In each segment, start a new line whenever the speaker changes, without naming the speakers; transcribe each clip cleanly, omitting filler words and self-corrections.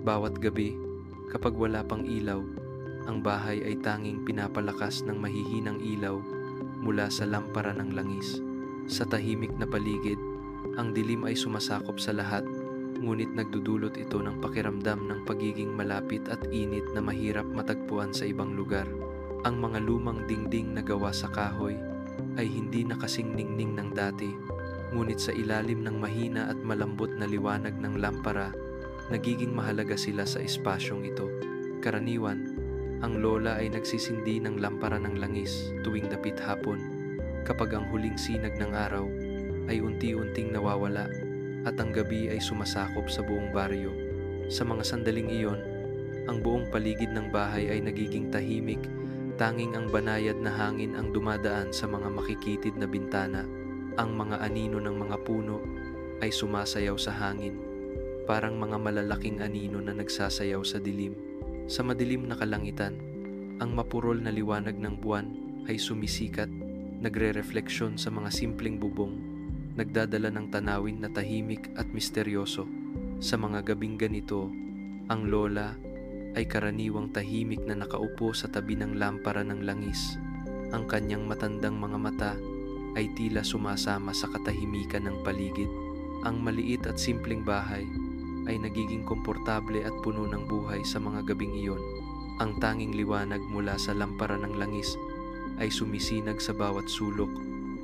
Bawat gabi, kapag wala pang ilaw, ang bahay ay tanging pinapalakas ng mahihinang ilaw mula sa lampara ng langis. Sa tahimik na paligid, ang dilim ay sumasakop sa lahat, ngunit nagdudulot ito ng pakiramdam ng pagiging malapit at init na mahirap matagpuan sa ibang lugar. Ang mga lumang dingding na gawa sa kahoy ay hindi na kasing ningning ng dati, ngunit sa ilalim ng mahina at malambot na liwanag ng lampara, nagiging mahalaga sila sa espasyong ito. Karaniwan, ang lola ay nagsisindi ng lampara ng langis tuwing dapit hapon, kapag ang huling sinag ng araw ay unti-unting nawawala at ang gabi ay sumasakop sa buong baryo. Sa mga sandaling iyon, ang buong paligid ng bahay ay nagiging tahimik, tanging ang banayad na hangin ang dumadaan sa mga makikitid na bintana. Ang mga anino ng mga puno ay sumasayaw sa hangin, parang mga malalaking anino na nagsasayaw sa dilim. Sa madilim na kalangitan, ang mapurol na liwanag ng buwan ay sumisikat, nagre-refleksyon sa mga simpleng bubong, nagdadala ng tanawin na tahimik at misteryoso. Sa mga gabing ganito, ang lola ay karaniwang tahimik na nakaupo sa tabi ng lampara ng langis. Ang kanyang matandang mga mata ay tila sumasama sa katahimikan ng paligid. Ang maliit at simpleng bahay ay nagiging komportable at puno ng buhay sa mga gabing iyon. Ang tanging liwanag mula sa lampara ng langis ay sumisinag sa bawat sulok,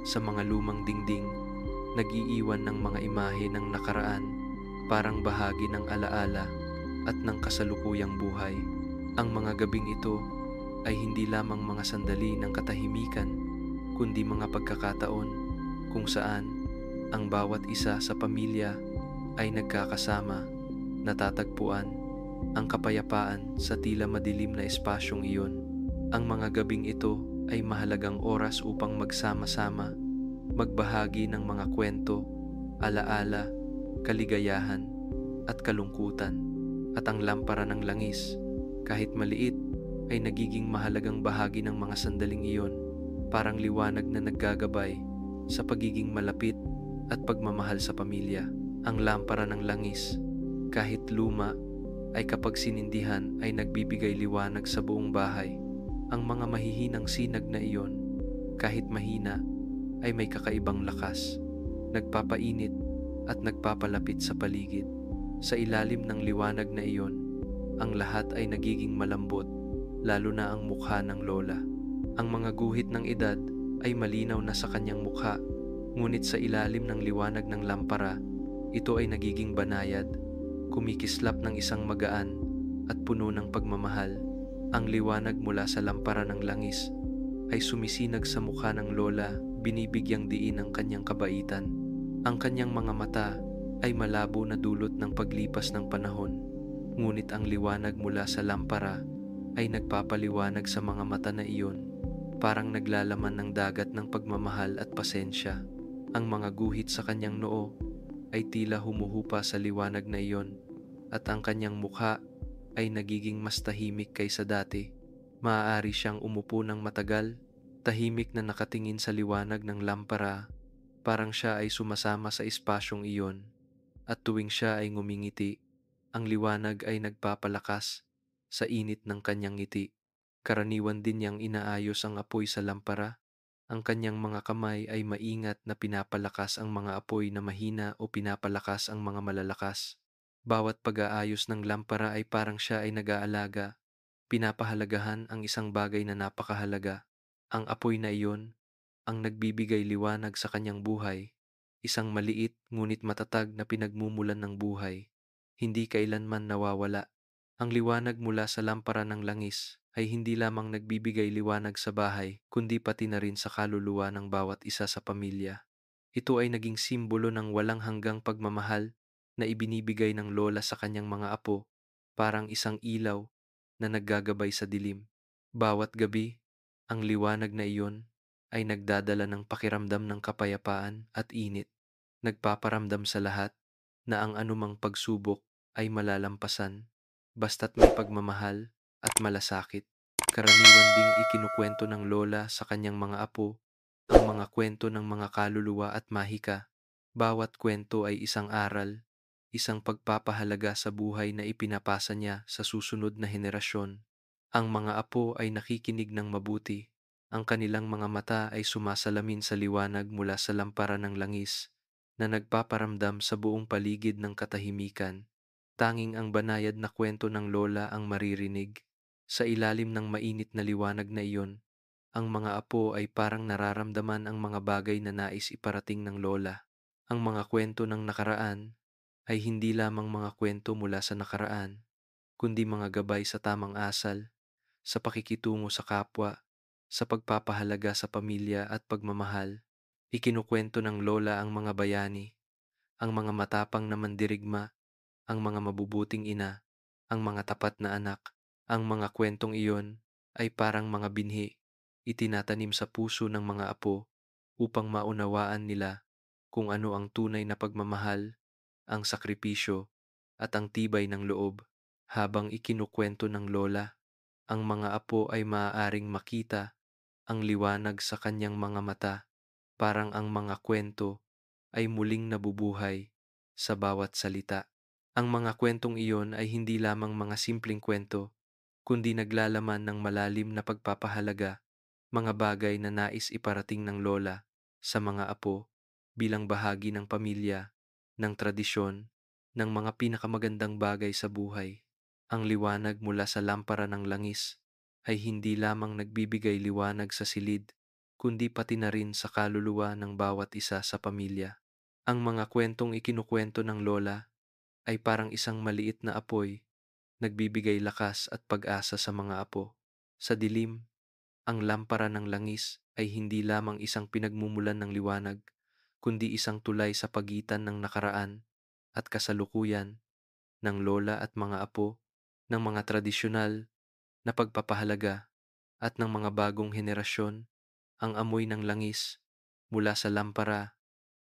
sa mga lumang dingding, nag-iiwan ng mga imahe ng nakaraan, parang bahagi ng alaala at ng kasalukuyang buhay. Ang mga gabing ito ay hindi lamang mga sandali ng katahimikan, kundi mga pagkakataon kung saan ang bawat isa sa pamilya ay nagkakasama, natatagpuan ang kapayapaan sa tila madilim na espasyong iyon. Ang mga gabing ito ay mahalagang oras upang magsama-sama, magbahagi ng mga kwento, alaala, kaligayahan, at kalungkutan. At ang lampara ng langis, kahit maliit, ay nagiging mahalagang bahagi ng mga sandaling iyon, parang liwanag na naggagabay sa pagiging malapit at pagmamahal sa pamilya. Ang lampara ng langis, kahit luma, ay kapag sinindihan ay nagbibigay liwanag sa buong bahay. Ang mga mahihinang sinag na iyon, kahit mahina, ay may kakaibang lakas, nagpapainit at nagpapalapit sa paligid. Sa ilalim ng liwanag na iyon, ang lahat ay nagiging malambot, lalo na ang mukha ng lola. Ang mga guhit ng edad ay malinaw na sa kanyang mukha, ngunit sa ilalim ng liwanag ng lampara, ito ay nagiging banayad, kumikislap ng isang magaan at puno ng pagmamahal. Ang liwanag mula sa lampara ng langis ay sumisinag sa mukha ng lola, binibigyang diin ang kanyang kabaitan. Ang kanyang mga mata ay malabo na dulot ng paglipas ng panahon, ngunit ang liwanag mula sa lampara ay nagpapaliwanag sa mga mata na iyon, parang naglalaman ng dagat ng pagmamahal at pasensya. Ang mga guhit sa kanyang noo ay tila humuhupa sa liwanag na iyon, at ang kanyang mukha ay nagiging mas tahimik kaysa dati. Maaari siyang umupo ng matagal, tahimik na nakatingin sa liwanag ng lampara, parang siya ay sumasama sa espasyong iyon. At tuwing siya ay ngumingiti, ang liwanag ay nagpapalakas sa init ng kanyang ngiti. Karaniwan din niyang inaayos ang apoy sa lampara. Ang kanyang mga kamay ay maingat na pinapalakas ang mga apoy na mahina o pinapalakas ang mga malalakas. Bawat pag-aayos ng lampara ay parang siya ay nag-aalaga, pinapahalagahan ang isang bagay na napakahalaga. Ang apoy na iyon ang nagbibigay liwanag sa kanyang buhay, isang maliit ngunit matatag na pinagmumulan ng buhay, hindi kailanman nawawala. Ang liwanag mula sa lampara ng langis ay hindi lamang nagbibigay liwanag sa bahay, kundi pati na rin sa kaluluwa ng bawat isa sa pamilya. Ito ay naging simbolo ng walang hanggang pagmamahal na ibinibigay ng lola sa kanyang mga apo, parang isang ilaw na naggagabay sa dilim. Bawat gabi, ang liwanag na iyon ay nagdadala ng pakiramdam ng kapayapaan at init, nagpaparamdam sa lahat na ang anumang pagsubok ay malalampasan, basta't may pagmamahal at malasakit. Karaniwan ding ikinukwento ng lola sa kanyang mga apo ang mga kwento ng mga kaluluwa at mahika. Bawat kwento ay isang aral, isang pagpapahalaga sa buhay na ipinapasa niya sa susunod na henerasyon. Ang mga apo ay nakikinig ng mabuti. Ang kanilang mga mata ay sumasalamin sa liwanag mula sa lampara ng langis na nagpaparamdam sa buong paligid ng katahimikan. Tanging ang banayad na kwento ng lola ang maririnig. Sa ilalim ng mainit na liwanag na iyon, ang mga apo ay parang nararamdaman ang mga bagay na nais iparating ng lola. Ang mga kwento ng nakaraan ay hindi lamang mga kwento mula sa nakaraan, kundi mga gabay sa tamang asal, sa pakikitungo sa kapwa, sa pagpapahalaga sa pamilya at pagmamahal. Ikinukwento ng lola ang mga bayani, ang mga matapang na mandirigma, ang mga mabubuting ina, ang mga tapat na anak. Ang mga kwentong iyon ay parang mga binhi, itinatanim sa puso ng mga apo upang maunawaan nila kung ano ang tunay na pagmamahal, ang sakripisyo, at ang tibay ng loob. Habang ikinukwento ng lola, ang mga apo ay maaaring makita ang liwanag sa kanyang mga mata, parang ang mga kwento ay muling nabubuhay sa bawat salita. Ang mga kwentong iyon ay hindi lamang mga simpleng kwento, kundi naglalaman ng malalim na pagpapahalaga, mga bagay na nais iparating ng lola sa mga apo bilang bahagi ng pamilya, ng tradisyon, ng mga pinakamagandang bagay sa buhay. Ang liwanag mula sa lampara ng langis ay hindi lamang nagbibigay liwanag sa silid, kundi pati na rin sa kaluluwa ng bawat isa sa pamilya. Ang mga kwentong ikinukwento ng lola ay parang isang maliit na apoy, nagbibigay lakas at pag-asa sa mga apo. Sa dilim, ang lampara ng langis ay hindi lamang isang pinagmumulan ng liwanag, kundi isang tulay sa pagitan ng nakaraan at kasalukuyan, ng lola at mga apo, ng mga tradisyonal na pagpapahalaga at ng mga bagong henerasyon. Ang amoy ng langis mula sa lampara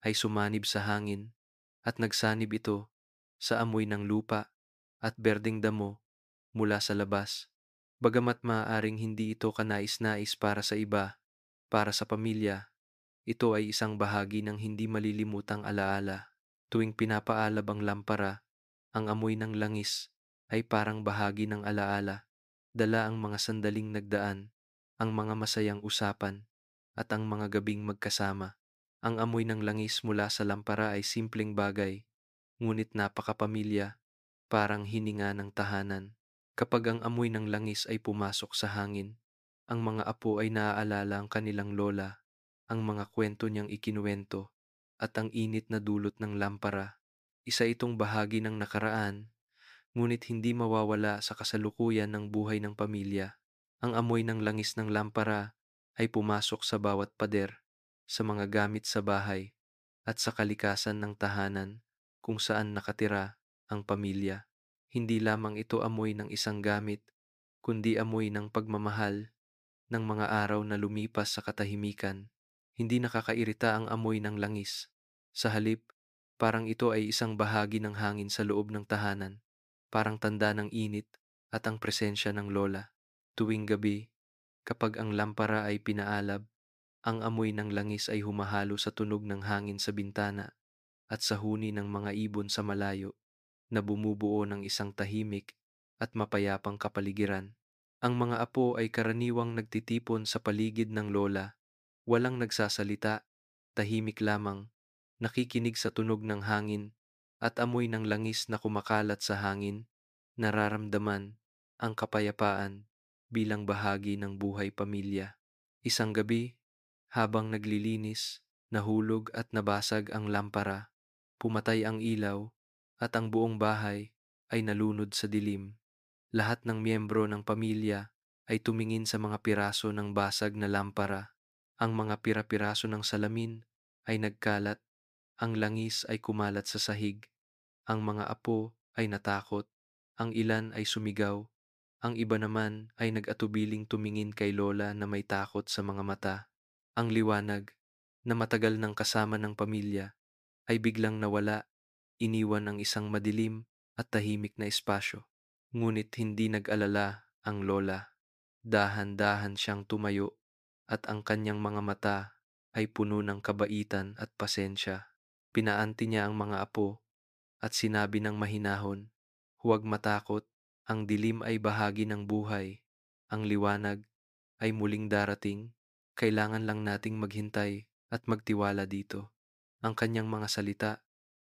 ay sumanib sa hangin at nagsanib ito sa amoy ng lupa at berdeng damo mula sa labas. Bagamat maaaring hindi ito kanais-nais para sa iba, para sa pamilya, ito ay isang bahagi ng hindi malilimutang alaala. Tuwing pinapaalab ang lampara, ang amoy ng langis ay parang bahagi ng alaala, dala ang mga sandaling nagdaan, ang mga masayang usapan, at ang mga gabing magkasama. Ang amoy ng langis mula sa lampara ay simpleng bagay, ngunit napakapamilya, parang hininga ng tahanan. Kapag ang amoy ng langis ay pumasok sa hangin, ang mga apo ay naaalala ang kanilang lola, ang mga kwento niyang ikinuwento, at ang init na dulot ng lampara. Isa itong bahagi ng nakaraan, ngunit hindi mawawala sa kasalukuyan ng buhay ng pamilya. Ang amoy ng langis ng lampara ay pumasok sa bawat pader, sa mga gamit sa bahay, at sa kalikasan ng tahanan kung saan nakatira ang pamilya. Hindi lamang ito amoy ng isang gamit, kundi amoy ng pagmamahal ng mga araw na lumipas sa katahimikan. Hindi nakakairita ang amoy ng langis. Sa halip, parang ito ay isang bahagi ng hangin sa loob ng tahanan, parang tanda ng init at ang presensya ng lola. Tuwing gabi, kapag ang lampara ay pinaalab, ang amoy ng langis ay humahalo sa tunog ng hangin sa bintana at sa huni ng mga ibon sa malayo, na bumubuo ng isang tahimik at mapayapang kapaligiran. Ang mga apo ay karaniwang nagtitipon sa paligid ng lola, walang nagsasalita, tahimik lamang, nakikinig sa tunog ng hangin at amoy ng langis na kumakalat sa hangin, nararamdaman ang kapayapaan bilang bahagi ng buhay pamilya. Isang gabi, habang naglilinis, nahulog at nabasag ang lampara, pumatay ang ilaw, at ang buong bahay ay nalunod sa dilim. Lahat ng miyembro ng pamilya ay tumingin sa mga piraso ng basag na lampara. Ang mga pira-piraso ng salamin ay nagkalat, ang langis ay kumalat sa sahig, ang mga apo ay natakot, ang ilan ay sumigaw, ang iba naman ay nag-atubiling tumingin kay lola na may takot sa mga mata. Ang liwanag, na matagal nang kasama ng pamilya, ay biglang nawala, iniwan ang isang madilim at tahimik na espasyo. Ngunit hindi nag-alala ang lola. Dahan-dahan siyang tumayo at ang kanyang mga mata ay puno ng kabaitan at pasensya. Pinaanti niya ang mga apo at sinabi ng mahinahon, "Huwag matakot, ang dilim ay bahagi ng buhay. Ang liwanag ay muling darating, kailangan lang nating maghintay at magtiwala dito." Ang kanyang mga salita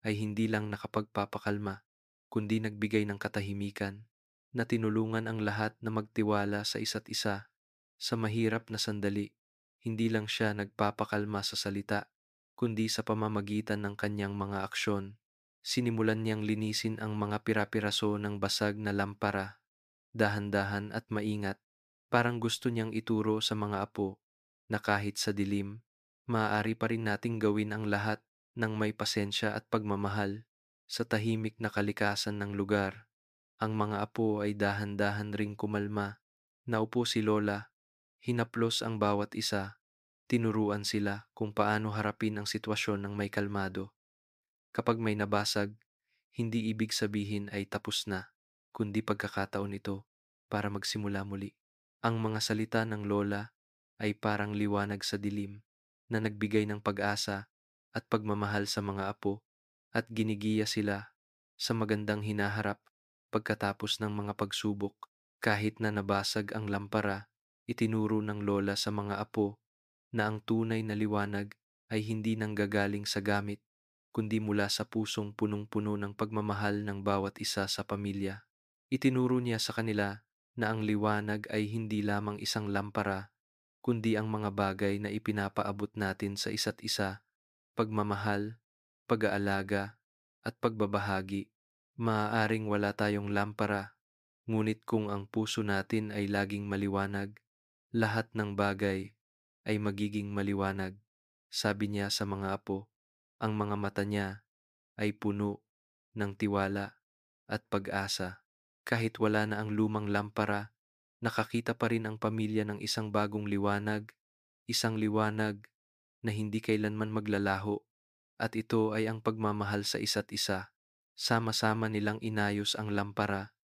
ay hindi lang nakapagpapakalma, kundi nagbigay ng katahimikan na tinulungan ang lahat na magtiwala sa isa't isa sa mahirap na sandali. Hindi lang siya nagpapakalma sa salita, kundi sa pamamagitan ng kanyang mga aksyon. Sinimulan niyang linisin ang mga pira-piraso ng basag na lampara, dahan-dahan at maingat, parang gusto niyang ituro sa mga apo na kahit sa dilim, maaari pa rin nating gawin ang lahat ng may pasensya at pagmamahal. Sa tahimik na kalikasan ng lugar, ang mga apo ay dahan-dahan ring kumalma. Naupo si Lola, hinaplos ang bawat isa, tinuruan sila kung paano harapin ang sitwasyon ng may kalmado. Kapag may nabasag, hindi ibig sabihin ay tapos na, kundi pagkakataon ito para magsimula muli. Ang mga salita ng Lola ay parang liwanag sa dilim na nagbigay ng pag-asa at pagmamahal sa mga apo at ginigiya sila sa magandang hinaharap pagkatapos ng mga pagsubok. Kahit na nabasag ang lampara, itinuro ng Lola sa mga apo na ang tunay na liwanag ay hindi nanggagaling sa gamit, kundi mula sa pusong punong-puno ng pagmamahal ng bawat isa sa pamilya. Itinuro niya sa kanila na ang liwanag ay hindi lamang isang lampara, kundi ang mga bagay na ipinapaabot natin sa isa't isa, pagmamahal, pag-aalaga, at pagbabahagi. Maaaring wala tayong lampara, ngunit kung ang puso natin ay laging maliwanag, lahat ng bagay ay magiging maliwanag. Sabi niya sa mga apo, ang mga mata niya ay puno ng tiwala at pag-asa. Kahit wala na ang lumang lampara, nakakita pa rin ang pamilya ng isang liwanag na hindi kailanman maglalaho, at ito ay ang pagmamahal sa isa't isa. Sama-sama nilang inayos ang lampara,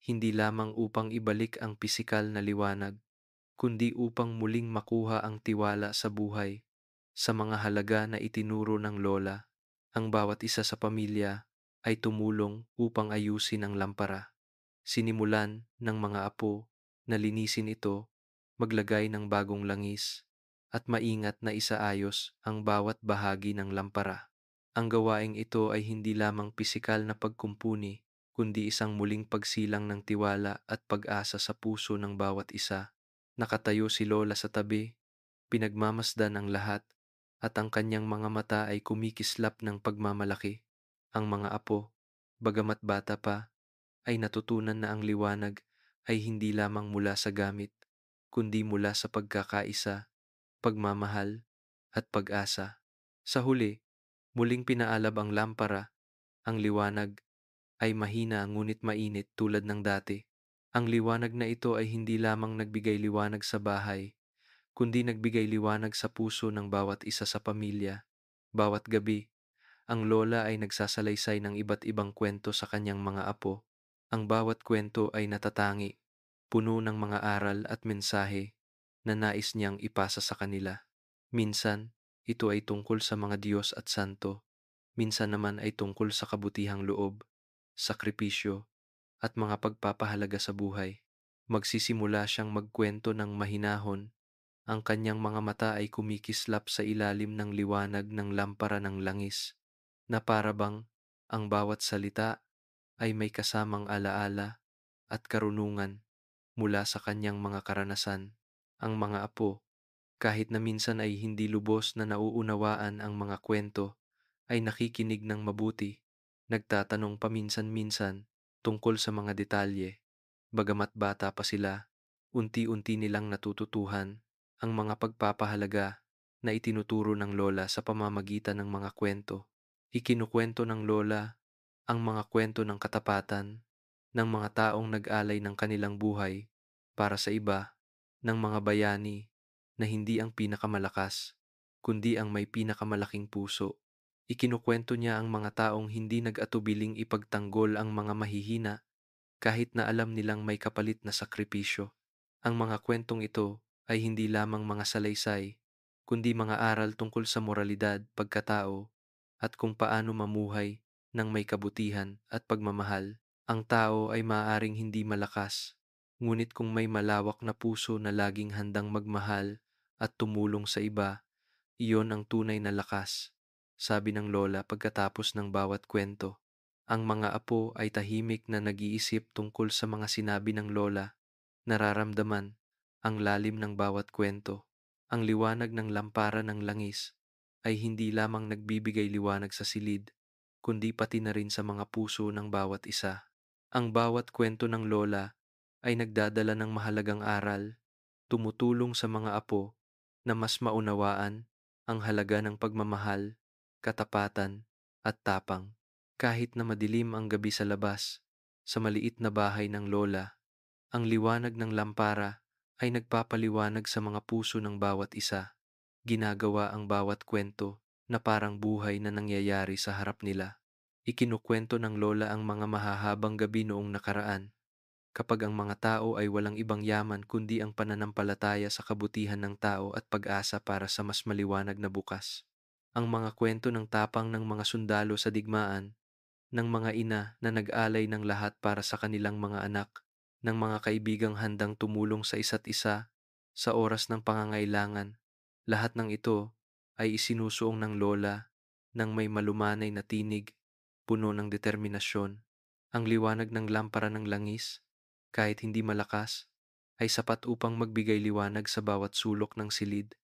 hindi lamang upang ibalik ang pisikal na liwanag, kundi upang muling makuha ang tiwala sa buhay. Sa mga halaga na itinuro ng Lola, ang bawat isa sa pamilya ay tumulong upang ayusin ang lampara. Sinimulan ng mga apo na linisin ito, maglagay ng bagong langis, at maingat na isaayos ang bawat bahagi ng lampara. Ang gawaing ito ay hindi lamang pisikal na pagkumpuni, kundi isang muling pagsilang ng tiwala at pag-asa sa puso ng bawat isa. Nakatayo si Lola sa tabi, pinagmamasdan ang lahat, at ang kanyang mga mata ay kumikislap ng pagmamalaki. Ang mga apo, bagamat bata pa, ay natutunan na ang liwanag ay hindi lamang mula sa gamit, kundi mula sa pagkakaisa, pagmamahal, at pag-asa. Sa huli, muling pinaalab ang lampara, ang liwanag ay mahina ngunit mainit tulad ng dati. Ang liwanag na ito ay hindi lamang nagbigay liwanag sa bahay, kundi nagbigay liwanag sa puso ng bawat isa sa pamilya. Bawat gabi, ang lola ay nagsasalaysay ng iba't ibang kwento sa kanyang mga apo. Ang bawat kwento ay natatangi, puno ng mga aral at mensahe na nais niyang ipasa sa kanila. Minsan, ito ay tungkol sa mga Diyos at santo. Minsan naman ay tungkol sa kabutihang loob, sakripisyo, at mga pagpapahalaga sa buhay. Magsisimula siyang magkwento ng mahinahon, ang kanyang mga mata ay kumikislap sa ilalim ng liwanag ng lampara ng langis, na para bang ang bawat salita ay may kasamang alaala at karunungan mula sa kanyang mga karanasan. Ang mga apo, kahit na minsan ay hindi lubos na nauunawaan ang mga kwento, ay nakikinig ng mabuti, nagtatanong paminsan-minsan tungkol sa mga detalye. Bagamat bata pa sila, unti-unti nilang natututuhan ang mga pagpapahalaga na itinuturo ng lola sa pamamagitan ng mga kwento. Ikinukwento ng lola ang mga kwento ng katapatan, ng mga taong nag-alay ng kanilang buhay para sa iba, ng mga bayani na hindi ang pinakamalakas, kundi ang may pinakamalaking puso. Ikinukwento niya ang mga taong hindi nag-atubiling ipagtanggol ang mga mahihina kahit na alam nilang may kapalit na sakripisyo. Ang mga kwentong ito ay hindi lamang mga salaysay, kundi mga aral tungkol sa moralidad, pagkatao, at kung paano mamuhay ng may kabutihan at pagmamahal. Ang tao ay maaaring hindi malakas, ngunit kung may malawak na puso na laging handang magmahal at tumulong sa iba, iyon ang tunay na lakas, sabi ng lola pagkatapos ng bawat kwento. Ang mga apo ay tahimik na nag-iisip tungkol sa mga sinabi ng lola, nararamdaman ang lalim ng bawat kwento. Ang liwanag ng lampara ng langis ay hindi lamang nagbibigay liwanag sa silid, kundi pati na rin sa mga puso ng bawat isa. Ang bawat kwento ng lola ay nagdadala ng mahalagang aral, tumutulong sa mga apo na mas maunawaan ang halaga ng pagmamahal, katapatan, at tapang. Kahit na madilim ang gabi sa labas, sa maliit na bahay ng lola, ang liwanag ng lampara ay nagpapaliwanag sa mga puso ng bawat isa. Ginagawa ang bawat kwento na parang buhay na nangyayari sa harap nila. Ikinukwento ng lola ang mga mahahabang gabi noong nakaraan, kapag ang mga tao ay walang ibang yaman kundi ang pananampalataya sa kabutihan ng tao at pag-asa para sa mas maliwanag na bukas. Ang mga kwento ng tapang ng mga sundalo sa digmaan, ng mga ina na nag-alay ng lahat para sa kanilang mga anak, ng mga kaibigang handang tumulong sa isa't isa sa oras ng pangangailangan. Lahat ng ito ay isinusuong ng lola ng may malumanay na tinig, puno ng determinasyon. Ang liwanag ng lampara ng langis, kahit hindi malakas, ay sapat upang magbigay liwanag sa bawat sulok ng silid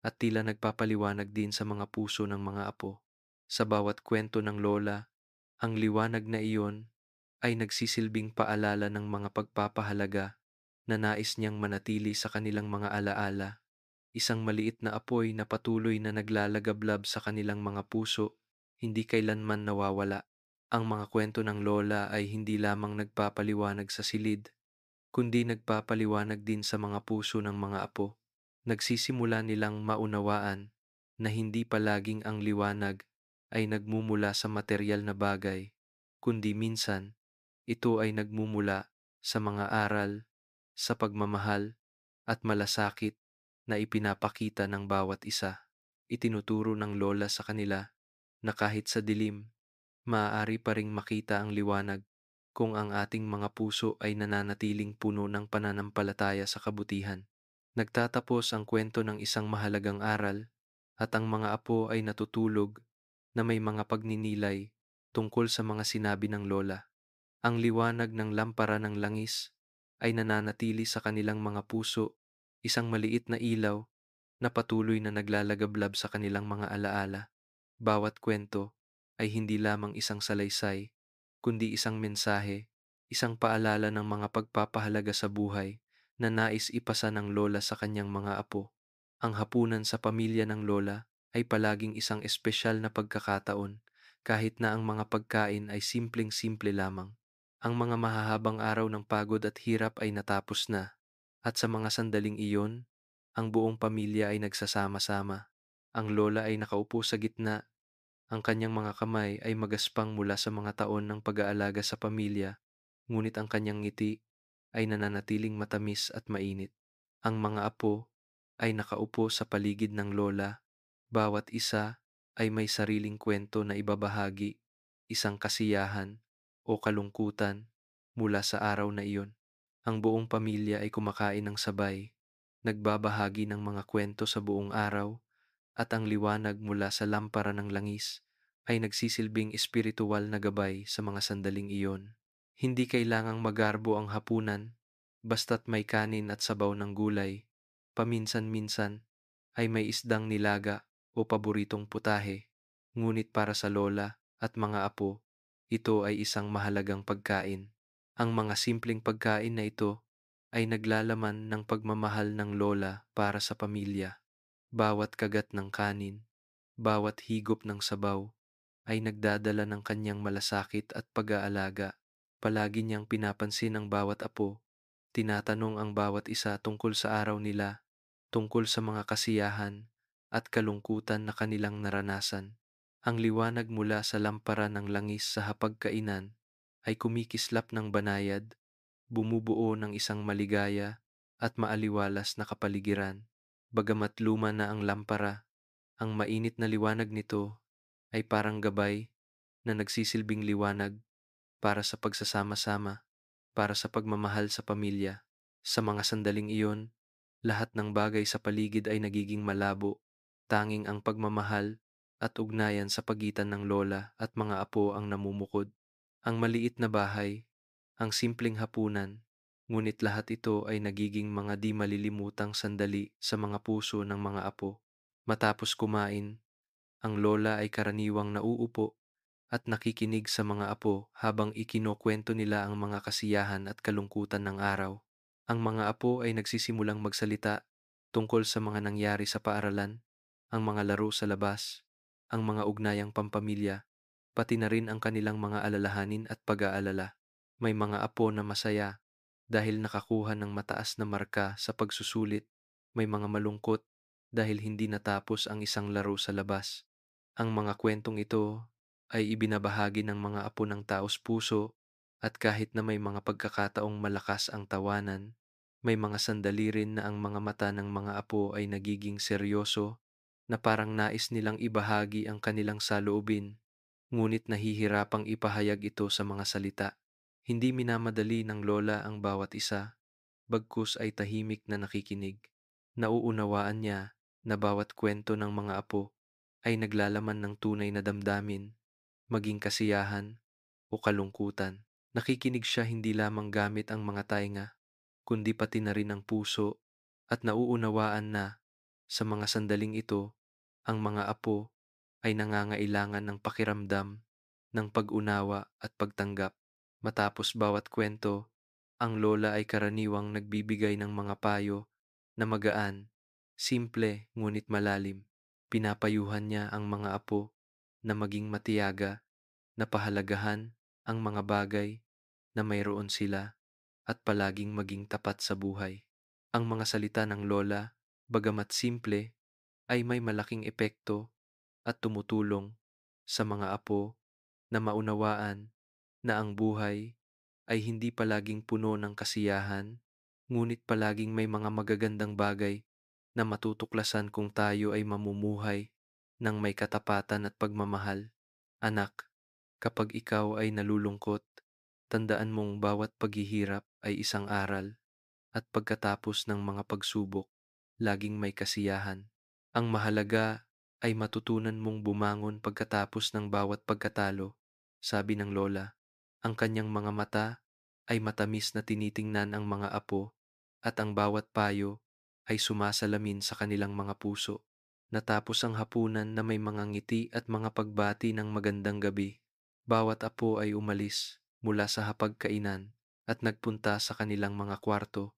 at tila nagpapaliwanag din sa mga puso ng mga apo. Sa bawat kwento ng lola, ang liwanag na iyon ay nagsisilbing paalala ng mga pagpapahalaga na nais niyang manatili sa kanilang mga alaala. Isang maliit na apoy na patuloy na naglalagablab sa kanilang mga puso, hindi kailanman nawawala. Ang mga kwento ng lola ay hindi lamang nagpapaliwanag sa silid, kundi nagpapaliwanag din sa mga puso ng mga apo. Nagsisimula nilang maunawaan na hindi palaging ang liwanag ay nagmumula sa materyal na bagay, kundi minsan ito ay nagmumula sa mga aral, sa pagmamahal, at malasakit na ipinapakita ng bawat isa. Itinuturo ng lola sa kanila na kahit sa dilim, maaari pa ring makita ang liwanag kung ang ating mga puso ay nananatiling puno ng pananampalataya sa kabutihan. Nagtatapos ang kwento ng isang mahalagang aral at ang mga apo ay natutulog na may mga pagninilay tungkol sa mga sinabi ng lola. Ang liwanag ng lampara ng langis ay nananatili sa kanilang mga puso, isang maliit na ilaw na patuloy na naglalagablab sa kanilang mga alaala. Bawat kwento ay hindi lamang isang salaysay, kundi isang mensahe, isang paalala ng mga pagpapahalaga sa buhay na nais ipasa ng lola sa kanyang mga apo. Ang hapunan sa pamilya ng lola ay palaging isang espesyal na pagkakataon, kahit na ang mga pagkain ay simpleng-simple lamang. Ang mga mahahabang araw ng pagod at hirap ay natapos na, at sa mga sandaling iyon, ang buong pamilya ay nagsasama-sama. Ang lola ay nakaupo sa gitna, ang kanyang mga kamay ay magaspang mula sa mga taon ng pag-aalaga sa pamilya, ngunit ang kanyang ngiti ay nananatiling matamis at mainit. Ang mga apo ay nakaupo sa paligid ng lola, bawat isa ay may sariling kwento na ibabahagi, isang kasiyahan o kalungkutan mula sa araw na iyon. Ang buong pamilya ay kumakain ng sabay, nagbabahagi ng mga kwento sa buong araw, at ang liwanag mula sa lampara ng langis ay nagsisilbing espiritual na gabay sa mga sandaling iyon. Hindi kailangang magarbo ang hapunan, basta't may kanin at sabaw ng gulay. Paminsan-minsan ay may isdang nilaga o paboritong putahe, ngunit para sa lola at mga apo, ito ay isang mahalagang pagkain. Ang mga simpleng pagkain na ito ay naglalaman ng pagmamahal ng lola para sa pamilya. Bawat kagat ng kanin, bawat higop ng sabaw, ay nagdadala ng kanyang malasakit at pag-aalaga. Palagi niyang pinapansin ang bawat apo, tinatanong ang bawat isa tungkol sa araw nila, tungkol sa mga kasiyahan at kalungkutan na kanilang naranasan. Ang liwanag mula sa lampara ng langis sa hapagkainan ay kumikislap ng banayad, bumubuo ng isang maligaya at maaliwalas na kapaligiran. Bagamat luma na ang lampara, ang mainit na liwanag nito ay parang gabay na nagsisilbing liwanag para sa pagsasama-sama, para sa pagmamahal sa pamilya. Sa mga sandaling iyon, lahat ng bagay sa paligid ay nagiging malabo, tanging ang pagmamahal at ugnayan sa pagitan ng lola at mga apo ang namumukod. Ang maliit na bahay, ang simpleng hapunan, ngunit lahat ito ay nagiging mga di malilimutang sandali sa mga puso ng mga apo. Matapos kumain, ang lola ay karaniwang nauupo at nakikinig sa mga apo habang ikinukwento nila ang mga kasiyahan at kalungkutan ng araw. Ang mga apo ay nagsisimulang magsalita tungkol sa mga nangyari sa paaralan, ang mga laro sa labas, ang mga ugnayang pampamilya, pati na rin ang kanilang mga alalahanin at pag-aalala. May mga apo na masaya dahil nakakuha ng mataas na marka sa pagsusulit. May mga malungkot dahil hindi natapos ang isang laro sa labas. Ang mga kwentong ito ay ibinabahagi ng mga apo ng taos-puso, at kahit na may mga pagkakataong malakas ang tawanan, may mga sandali rin na ang mga mata ng mga apo ay nagiging seryoso, na parang nais nilang ibahagi ang kanilang saloobin, ngunit nahihirapang ipahayag ito sa mga salita. Hindi minamadali ng lola ang bawat isa, bagkus ay tahimik na nakikinig. Nauunawaan niya na bawat kwento ng mga apo ay naglalaman ng tunay na damdamin, maging kasiyahan o kalungkutan. Nakikinig siya hindi lamang gamit ang mga tainga, kundi pati na rin ang puso, at nauunawaan na sa mga sandaling ito, ang mga apo ay nangangailangan ng pakiramdam, ng pag-unawa at pagtanggap. Matapos bawat kwento, ang lola ay karaniwang nagbibigay ng mga payo na magaan, simple ngunit malalim. Pinapayuhan niya ang mga apo na maging matiyaga, na pahalagahan ang mga bagay na mayroon sila, at palaging maging tapat sa buhay. Ang mga salita ng lola, bagamat simple, ay may malaking epekto at tumutulong sa mga apo na maunawaan na ang buhay ay hindi palaging puno ng kasiyahan, ngunit palaging may mga magagandang bagay na matutuklasan kung tayo ay mamumuhay ng may katapatan at pagmamahal. Anak, kapag ikaw ay nalulungkot, tandaan mong bawat paghihirap ay isang aral, at pagkatapos ng mga pagsubok, laging may kasiyahan. Ang mahalaga ay matutunan mong bumangon pagkatapos ng bawat pagkatalo, sabi ng lola. Ang kanyang mga mata ay matamis na tinitingnan ang mga apo, at ang bawat payo ay sumasalamin sa kanilang mga puso. Natapos ang hapunan na may mga ngiti at mga pagbati ng magandang gabi. Bawat apo ay umalis mula sa hapagkainan at nagpunta sa kanilang mga kwarto,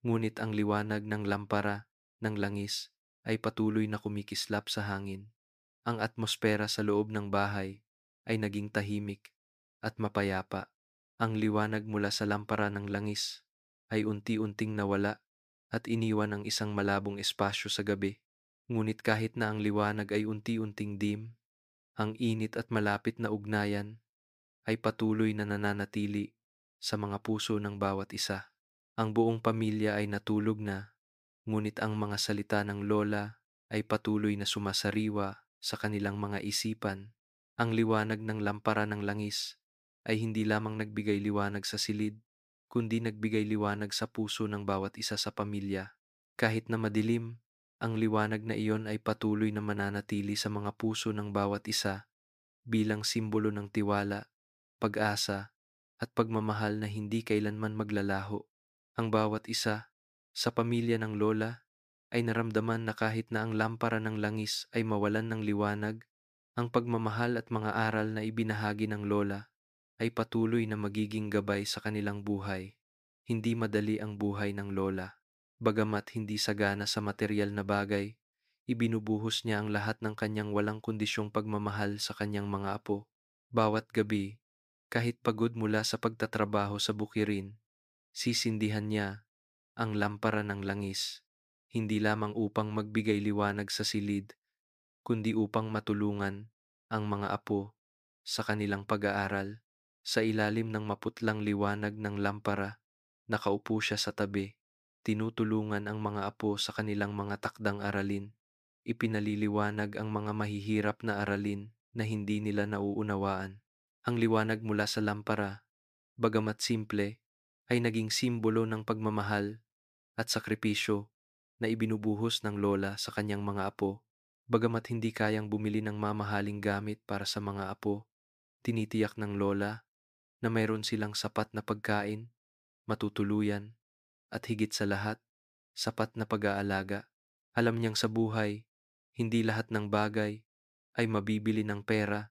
ngunit ang liwanag ng lampara ng langis ay patuloy na kumikislap sa hangin. Ang atmosfera sa loob ng bahay ay naging tahimik at mapayapa. Ang liwanag mula sa lampara ng langis ay unti-unting nawala at iniwan ang isang malabong espasyo sa gabi. Ngunit kahit na ang liwanag ay unti-unting dim, ang init at malapit na ugnayan ay patuloy na nananatili sa mga puso ng bawat isa. Ang buong pamilya ay natulog na, ngunit ang mga salita ng lola ay patuloy na sumasariwa sa kanilang mga isipan. Ang liwanag ng lampara ng langis ay hindi lamang nagbigay liwanag sa silid, kundi nagbigay liwanag sa puso ng bawat isa sa pamilya. Kahit na madilim, ang liwanag na iyon ay patuloy na mananatili sa mga puso ng bawat isa bilang simbolo ng tiwala, pag-asa, at pagmamahal na hindi kailanman maglalaho. Ang bawat isa sa pamilya ng lola ay naramdaman na kahit na ang lampara ng langis ay mawalan ng liwanag, ang pagmamahal at mga aral na ibinahagi ng lola ay patuloy na magiging gabay sa kanilang buhay. Hindi madali ang buhay ng lola. Bagamat hindi sagana sa material na bagay, ibinubuhos niya ang lahat ng kanyang walang kondisyong pagmamahal sa kanyang mga apo. Bawat gabi, kahit pagod mula sa pagtatrabaho sa bukirin, sisindihan niya ang lampara ng langis, hindi lamang upang magbigay liwanag sa silid, kundi upang matulungan ang mga apo sa kanilang pag-aaral. Sa ilalim ng maputlang liwanag ng lampara, nakaupo siya sa tabi, tinutulungan ang mga apo sa kanilang mga takdang aralin. Ipinaliliwanag ang mga mahihirap na aralin na hindi nila nauunawaan. Ang liwanag mula sa lampara, bagamat simple, ay naging simbolo ng pagmamahal at sakripisyo na ibinubuhos ng lola sa kanyang mga apo. Bagamat hindi kayang bumili ng mamahaling gamit para sa mga apo, tinitiyak ng lola na mayroon silang sapat na pagkain, matutuluyan, at higit sa lahat, sapat na pag-aalaga. Alam niyang sa buhay, hindi lahat ng bagay ay mabibili ng pera,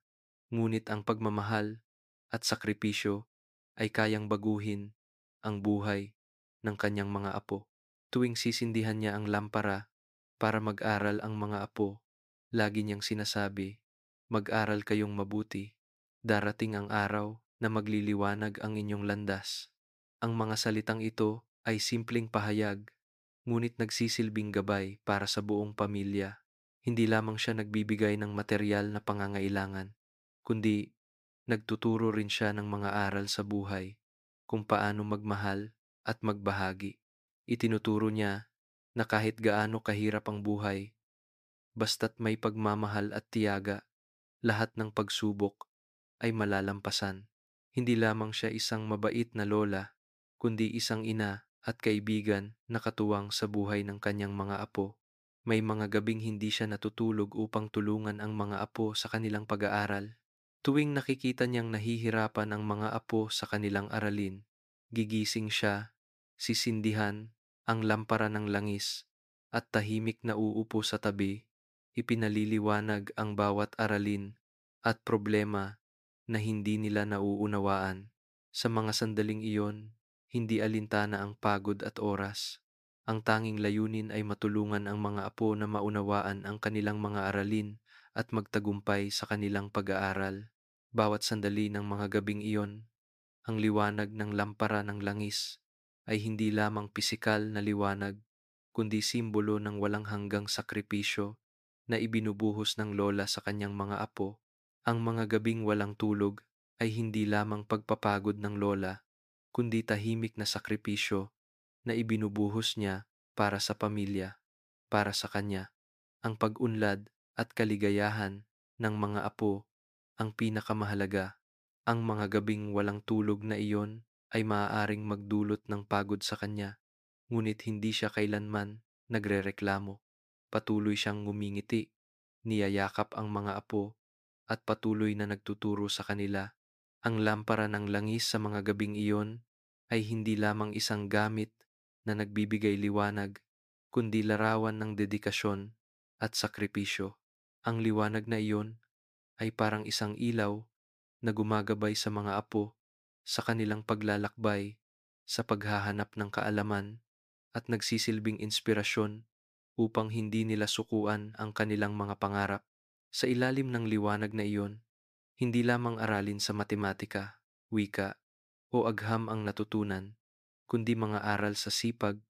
ngunit ang pagmamahal at sakripisyo ay kayang baguhin ang buhay ng kanyang mga apo. Tuwing sisindihan niya ang lampara para mag-aral ang mga apo, lagi niyang sinasabi, "Mag-aral kayong mabuti. Darating ang araw na magliliwanag ang inyong landas." Ang mga salitang ito ay simpleng pahayag, ngunit nagsisilbing gabay para sa buong pamilya. Hindi lamang siya nagbibigay ng materyal na pangangailangan, kundi nagtuturo rin siya ng mga aral sa buhay, kung paano magmahal at magbahagi. Itinuturo niya na kahit gaano kahirap ang buhay, basta't may pagmamahal at tiyaga, lahat ng pagsubok ay malalampasan. Hindi lamang siya isang mabait na lola, kundi isang ina at kaibigan na katuwang sa buhay ng kanyang mga apo. May mga gabing hindi siya natutulog upang tulungan ang mga apo sa kanilang pag-aaral. Tuwing nakikita niyang nahihirapan ang mga apo sa kanilang aralin, gigising siya, sisindihan ang lampara ng langis, at tahimik na uupo sa tabi, ipinaliliwanag ang bawat aralin at problema na hindi nila nauunawaan. Sa mga sandaling iyon, hindi alintana ang pagod at oras. Ang tanging layunin ay matulungan ang mga apo na maunawaan ang kanilang mga aralin at magtagumpay sa kanilang pag-aaral. Bawat sandali ng mga gabing iyon, ang liwanag ng lampara ng langis ay hindi lamang pisikal na liwanag, kundi simbolo ng walang hanggang sakripisyo na ibinubuhos ng lola sa kanyang mga apo. Ang mga gabing walang tulog ay hindi lamang pagpapagod ng lola, kundi tahimik na sakripisyo na ibinubuhos niya para sa pamilya, para sa kanya. Ang pag-unlad at kaligayahan ng mga apo ang pinakamahalaga. Ang mga gabing walang tulog na iyon ay maaaring magdulot ng pagod sa kanya, ngunit hindi siya kailanman nagrereklamo. Patuloy siyang ngumingiti, niyayakap ang mga apo, at patuloy na nagtuturo sa kanila. Ang lampara ng langis sa mga gabing iyon ay hindi lamang isang gamit na nagbibigay liwanag, kundi larawan ng dedikasyon at sakripisyo. Ang liwanag na iyon ay parang isang ilaw na gumagabay sa mga apo sa kanilang paglalakbay sa paghahanap ng kaalaman at nagsisilbing inspirasyon upang hindi nila sukuan ang kanilang mga pangarap. Sa ilalim ng liwanag na iyon, hindi lamang aralin sa matematika, wika, o agham ang natutunan, kundi mga aral sa sipag,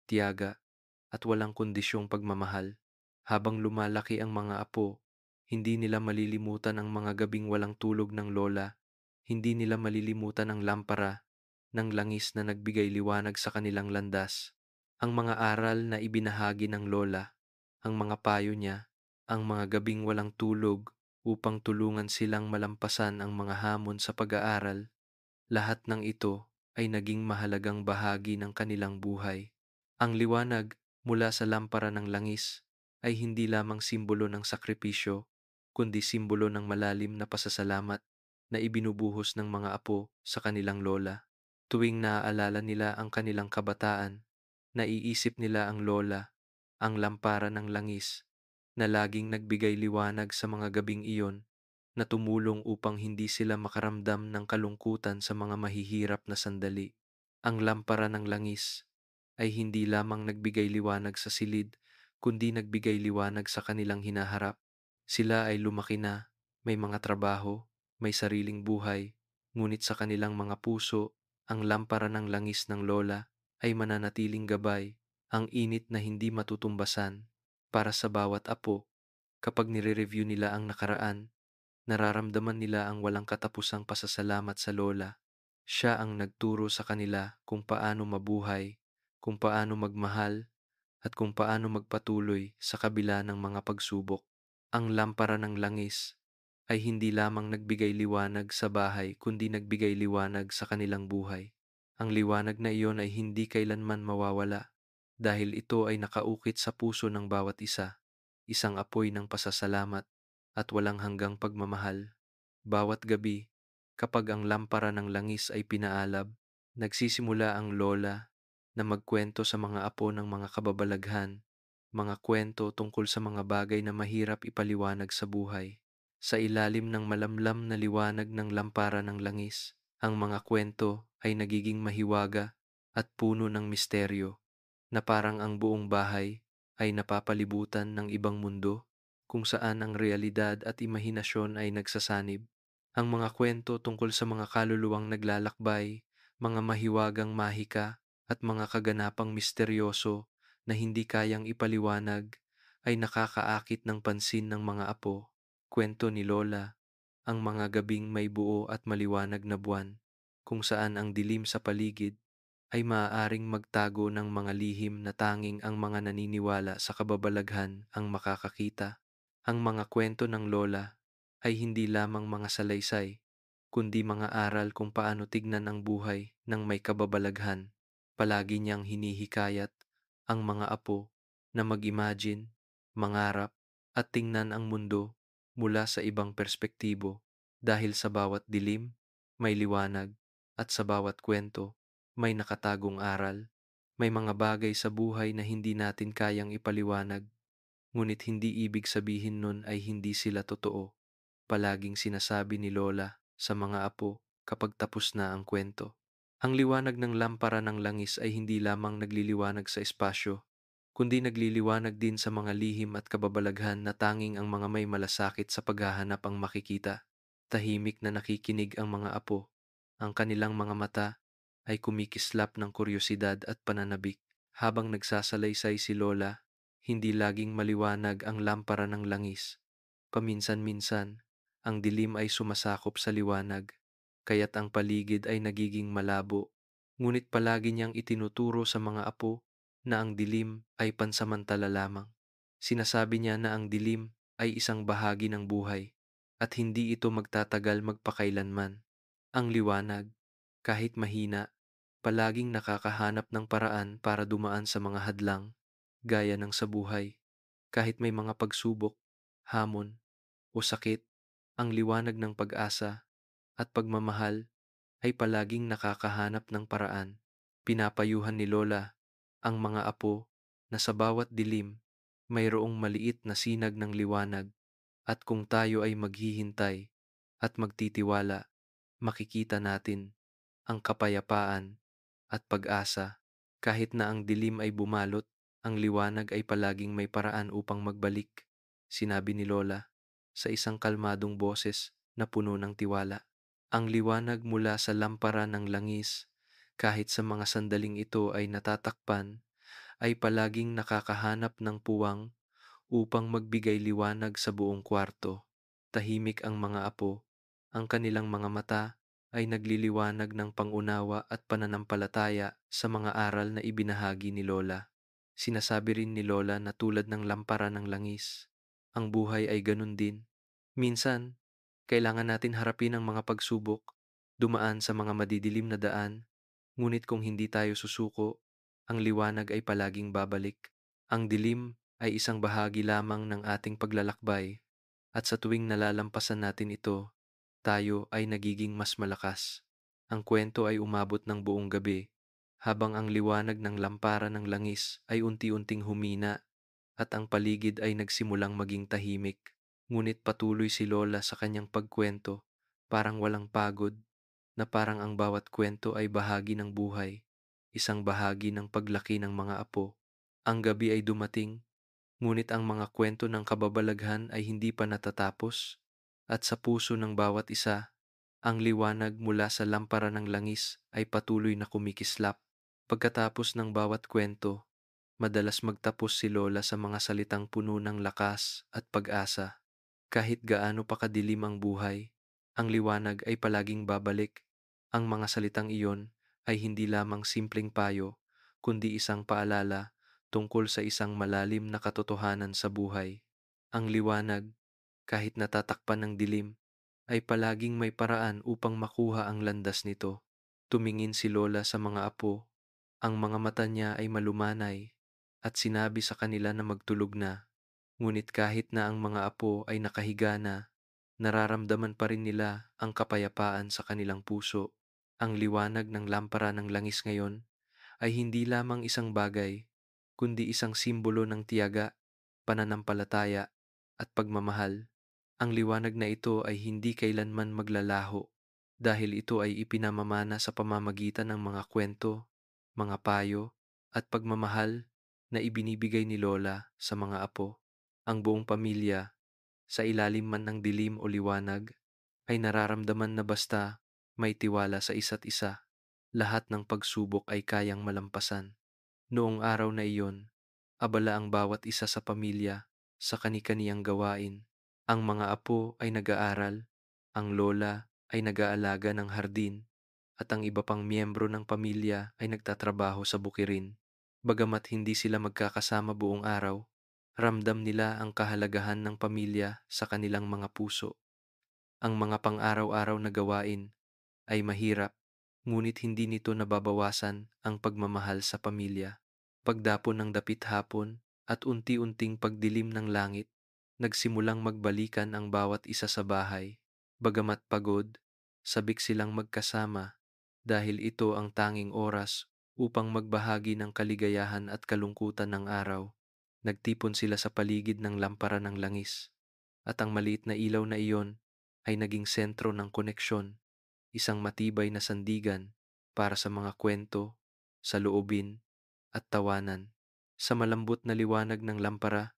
tiyaga, at walang kondisyong pagmamahal. Habang lumalaki ang mga apo, hindi nila malilimutan ang mga gabing walang tulog ng lola, hindi nila malilimutan ang lampara ng langis na nagbigay liwanag sa kanilang landas. Ang mga aral na ibinahagi ng lola, ang mga payo niya, ang mga gabing walang tulog upang tulungan silang malampasan ang mga hamon sa pag-aaral, lahat ng ito ay naging mahalagang bahagi ng kanilang buhay. Ang liwanag mula sa lampara ng langis ay hindi lamang simbolo ng sakripisyo, kundi simbolo ng malalim na pasasalamat na ibinubuhos ng mga apo sa kanilang lola. Tuwing naaalala nila ang kanilang kabataan, naiisip nila ang lola, ang lampara ng langis, na laging nagbigay liwanag sa mga gabing iyon, na tumulong upang hindi sila makaramdam ng kalungkutan sa mga mahihirap na sandali. Ang lampara ng langis ay hindi lamang nagbigay liwanag sa silid, kundi nagbigay liwanag sa kanilang hinaharap. Sila ay lumaki na, may mga trabaho, may sariling buhay, ngunit sa kanilang mga puso, ang lampara ng langis ng lola ay mananatiling gabay, ang init na hindi matutumbasan. Para sa bawat apo, kapag nire-review nila ang nakaraan, nararamdaman nila ang walang katapusang pasasalamat sa lola. Siya ang nagturo sa kanila kung paano mabuhay, kung paano magmahal, at kung paano magpatuloy sa kabila ng mga pagsubok. Ang lampara ng langis ay hindi lamang nagbigay liwanag sa bahay kundi nagbigay liwanag sa kanilang buhay. Ang liwanag na iyon ay hindi kailanman mawawala dahil ito ay nakaukit sa puso ng bawat isa, isang apoy ng pasasalamat at walang hanggang pagmamahal. Bawat gabi, kapag ang lampara ng langis ay pinaalab, nagsisimula ang lola na magkwento sa mga apo ng mga kababalaghan, mga kwento tungkol sa mga bagay na mahirap ipaliwanag sa buhay. Sa ilalim ng malamlam na liwanag ng lampara ng langis, ang mga kwento ay nagiging mahiwaga at puno ng misteryo na parang ang buong bahay ay napapalibutan ng ibang mundo kung saan ang realidad at imahinasyon ay nagsasanib. Ang mga kwento tungkol sa mga kaluluwang naglalakbay, mga mahiwagang mahika at mga kaganapang misteryoso na hindi kayang ipaliwanag ay nakakaakit ng pansin ng mga apo. Kwento ni Lola, ang mga gabing may buo at maliwanag na buwan, kung saan ang dilim sa paligid ay maaaring magtago ng mga lihim na tanging ang mga naniniwala sa kababalaghan ang makakakita. Ang mga kwento ng lola ay hindi lamang mga salaysay, kundi mga aral kung paano tignan ang buhay ng may kababalaghan. Palagi niyang hinihikayat ang mga apo na mag-imagine, mangarap, at tingnan ang mundo mula sa ibang perspektibo dahil sa bawat dilim, may liwanag, at sa bawat kwento, may nakatagong aral. May mga bagay sa buhay na hindi natin kayang ipaliwanag, ngunit hindi ibig sabihin nun ay hindi sila totoo. Palaging sinasabi ni Lola sa mga apo kapag tapos na ang kwento. Ang liwanag ng lampara ng langis ay hindi lamang nagliliwanag sa espasyo, kundi nagliliwanag din sa mga lihim at kababalaghan na tanging ang mga may malasakit sa paghahanap ang makikita. Tahimik na nakikinig ang mga apo. Ang kanilang mga mata ay kumikislap ng kuryosidad at pananabik. Habang nagsasalaysay si Lola, hindi laging maliwanag ang lampara ng langis. Paminsan-minsan, ang dilim ay sumasakop sa liwanag, kaya't ang paligid ay nagiging malabo. Ngunit palagi niyang itinuturo sa mga apo na ang dilim ay pansamantala lamang. Sinasabi niya na ang dilim ay isang bahagi ng buhay at hindi ito magtatagal magpakailanman. Ang liwanag, kahit mahina, palaging nakakahanap ng paraan para dumaan sa mga hadlang, gaya ng sa buhay. Kahit may mga pagsubok, hamon, o sakit, ang liwanag ng pag-asa at pagmamahal ay palaging nakakahanap ng paraan. Pinapayuhan ni Lola ang mga apo na sa bawat dilim mayroong maliit na sinag ng liwanag at kung tayo ay maghihintay at magtitiwala, makikita natin ang kapayapaan at pag-asa. Kahit na ang dilim ay bumalot, ang liwanag ay palaging may paraan upang magbalik, sinabi ni Lola sa isang kalmadong boses na puno ng tiwala. Ang liwanag mula sa lampara ng langis, kahit sa mga sandaling ito ay natatakpan, ay palaging nakakahanap ng puwang upang magbigay liwanag sa buong kwarto. Tahimik ang mga apo, ang kanilang mga mata ay nagliliwanag ng pangunawa at pananampalataya sa mga aral na ibinahagi ni Lola. Sinasabi rin ni Lola na tulad ng lampara ng langis, ang buhay ay ganun din. Minsan, kailangan natin harapin ang mga pagsubok, dumaan sa mga madidilim na daan, ngunit kung hindi tayo susuko, ang liwanag ay palaging babalik. Ang dilim ay isang bahagi lamang ng ating paglalakbay, at sa tuwing nalalampasan natin ito, tayo ay nagiging mas malakas. Ang kwento ay umabot ng buong gabi, habang ang liwanag ng lampara ng langis ay unti-unting humina at ang paligid ay nagsimulang maging tahimik. Ngunit patuloy si Lola sa kanyang pagkwento, parang walang pagod, na parang ang bawat kwento ay bahagi ng buhay, isang bahagi ng paglaki ng mga apo. Ang gabi ay dumating, ngunit ang mga kwento ng kababalaghan ay hindi pa natatapos, at sa puso ng bawat isa, ang liwanag mula sa lampara ng langis ay patuloy na kumikislap. Pagkatapos ng bawat kwento, madalas magtapos si Lola sa mga salitang puno ng lakas at pag-asa. Kahit gaano pa kadilim ang buhay, ang liwanag ay palaging babalik. Ang mga salitang iyon ay hindi lamang simpleng payo, kundi isang paalala tungkol sa isang malalim na katotohanan sa buhay. Ang liwanag Kahit natatakpan ng dilim, ay palaging may paraan upang makuha ang landas nito. Tumingin si Lola sa mga apo, ang mga mata niya ay malumanay, at sinabi sa kanila na magtulog na. Ngunit kahit na ang mga apo ay nakahiga na, nararamdaman pa rin nila ang kapayapaan sa kanilang puso. Ang liwanag ng lampara ng langis ngayon ay hindi lamang isang bagay, kundi isang simbolo ng tiyaga, pananampalataya, at pagmamahal. Ang liwanag na ito ay hindi kailanman maglalaho dahil ito ay ipinamamana sa pamamagitan ng mga kwento, mga payo, at pagmamahal na ibinibigay ni Lola sa mga apo. Ang buong pamilya, sa ilalim man ng dilim o liwanag, ay nararamdaman na basta may tiwala sa isa't isa, lahat ng pagsubok ay kayang malampasan. Noong araw na iyon, abala ang bawat isa sa pamilya sa kani-kaniyang gawain. Ang mga apo ay nag-aaral, ang lola ay nag-aalaga ng hardin, at ang iba pang miyembro ng pamilya ay nagtatrabaho sa bukirin. Bagamat hindi sila magkakasama buong araw, ramdam nila ang kahalagahan ng pamilya sa kanilang mga puso. Ang mga pang-araw-araw na gawain ay mahirap, ngunit hindi nito nababawasan ang pagmamahal sa pamilya. Pagdapon ng dapit hapon at unti-unting pagdilim ng langit, nagsimulang magbalikan ang bawat isa sa bahay. Bagamat pagod, sabik silang magkasama dahil ito ang tanging oras upang magbahagi ng kaligayahan at kalungkutan ng araw. Nagtipon sila sa paligid ng lampara ng langis, at ang maliit na ilaw na iyon ay naging sentro ng koneksyon, isang matibay na sandigan para sa mga kwento, saloobin, at tawanan. Sa malambot na liwanag ng lampara,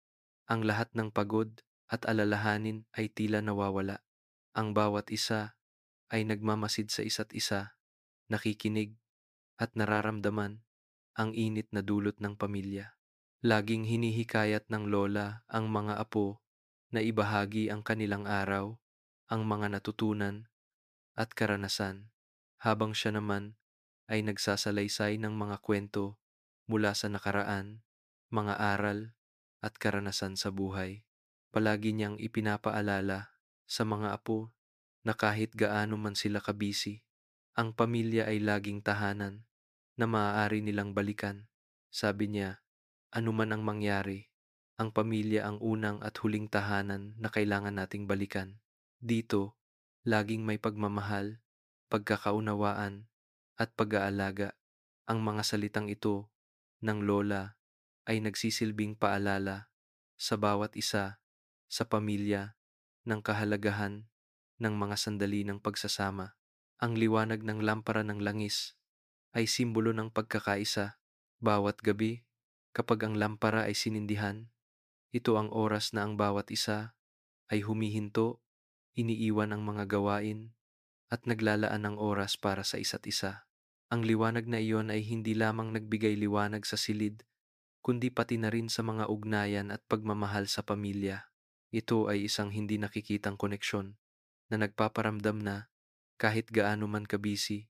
ang lahat ng pagod at alalahanin ay tila nawawala. Ang bawat isa ay nagmamasid sa isa't isa, nakikinig, at nararamdaman ang init na dulot ng pamilya. Laging hinihikayat ng lola ang mga apo na ibahagi ang kanilang araw, ang mga natutunan at karanasan, habang siya naman ay nagsasalaysay ng mga kwento mula sa nakaraan, mga aral at karanasan sa buhay. Palagi niyang ipinapaalala sa mga apo na kahit gaano man sila kabisi, ang pamilya ay laging tahanan na maaari nilang balikan. Sabi niya, anuman ang mangyari, ang pamilya ang unang at huling tahanan na kailangan nating balikan. Dito, laging may pagmamahal, pagkakaunawaan, at pag-aalaga. Ang mga salitang ito ng lola ay nagsisilbing paalala sa bawat isa sa pamilya ng kahalagahan ng mga sandali ng pagsasama. Ang liwanag ng lampara ng langis ay simbolo ng pagkakaisa. Bawat gabi, kapag ang lampara ay sinindihan, ito ang oras na ang bawat isa ay humihinto, iniiwan ang mga gawain, at naglalaan ng oras para sa isa't isa. Ang liwanag na iyon ay hindi lamang nagbigay liwanag sa silid, kundi pati na rin sa mga ugnayan at pagmamahal sa pamilya. Ito ay isang hindi nakikitang koneksyon na nagpaparamdam na kahit gaano man kabisi,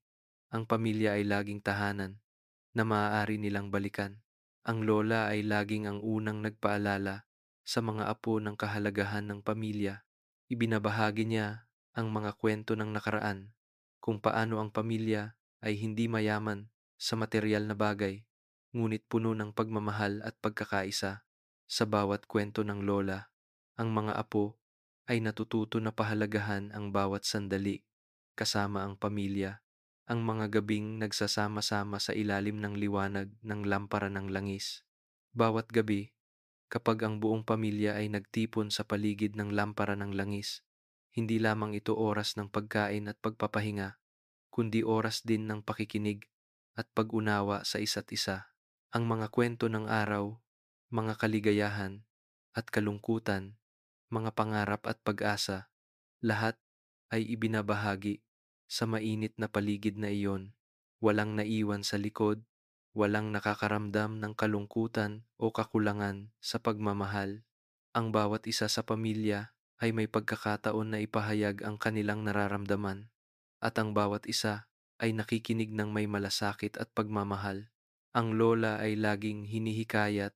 ang pamilya ay laging tahanan na maaari nilang balikan. Ang lola ay laging ang unang nagpaalala sa mga apo ng kahalagahan ng pamilya. Ibinabahagi niya ang mga kwento ng nakaraan, kung paano ang pamilya ay hindi mayaman sa material na bagay, ngunit puno ng pagmamahal at pagkakaisa. Sa bawat kwento ng lola, ang mga apo ay natututo na pahalagahan ang bawat sandali kasama ang pamilya, ang mga gabing nagsasama-sama sa ilalim ng liwanag ng lampara ng langis. Bawat gabi, kapag ang buong pamilya ay nagtipon sa paligid ng lampara ng langis, hindi lamang ito oras ng pagkain at pagpapahinga, kundi oras din ng pakikinig at pag-unawa sa isa't isa. Ang mga kwento ng araw, mga kaligayahan at kalungkutan, mga pangarap at pag-asa, lahat ay ibinabahagi sa mainit na paligid na iyon. Walang naiwan sa likod, walang nakakaramdam ng kalungkutan o kakulangan sa pagmamahal. Ang bawat isa sa pamilya ay may pagkakataon na ipahayag ang kanilang nararamdaman, at ang bawat isa ay nakikinig ng may malasakit at pagmamahal. Ang lola ay laging hinihikayat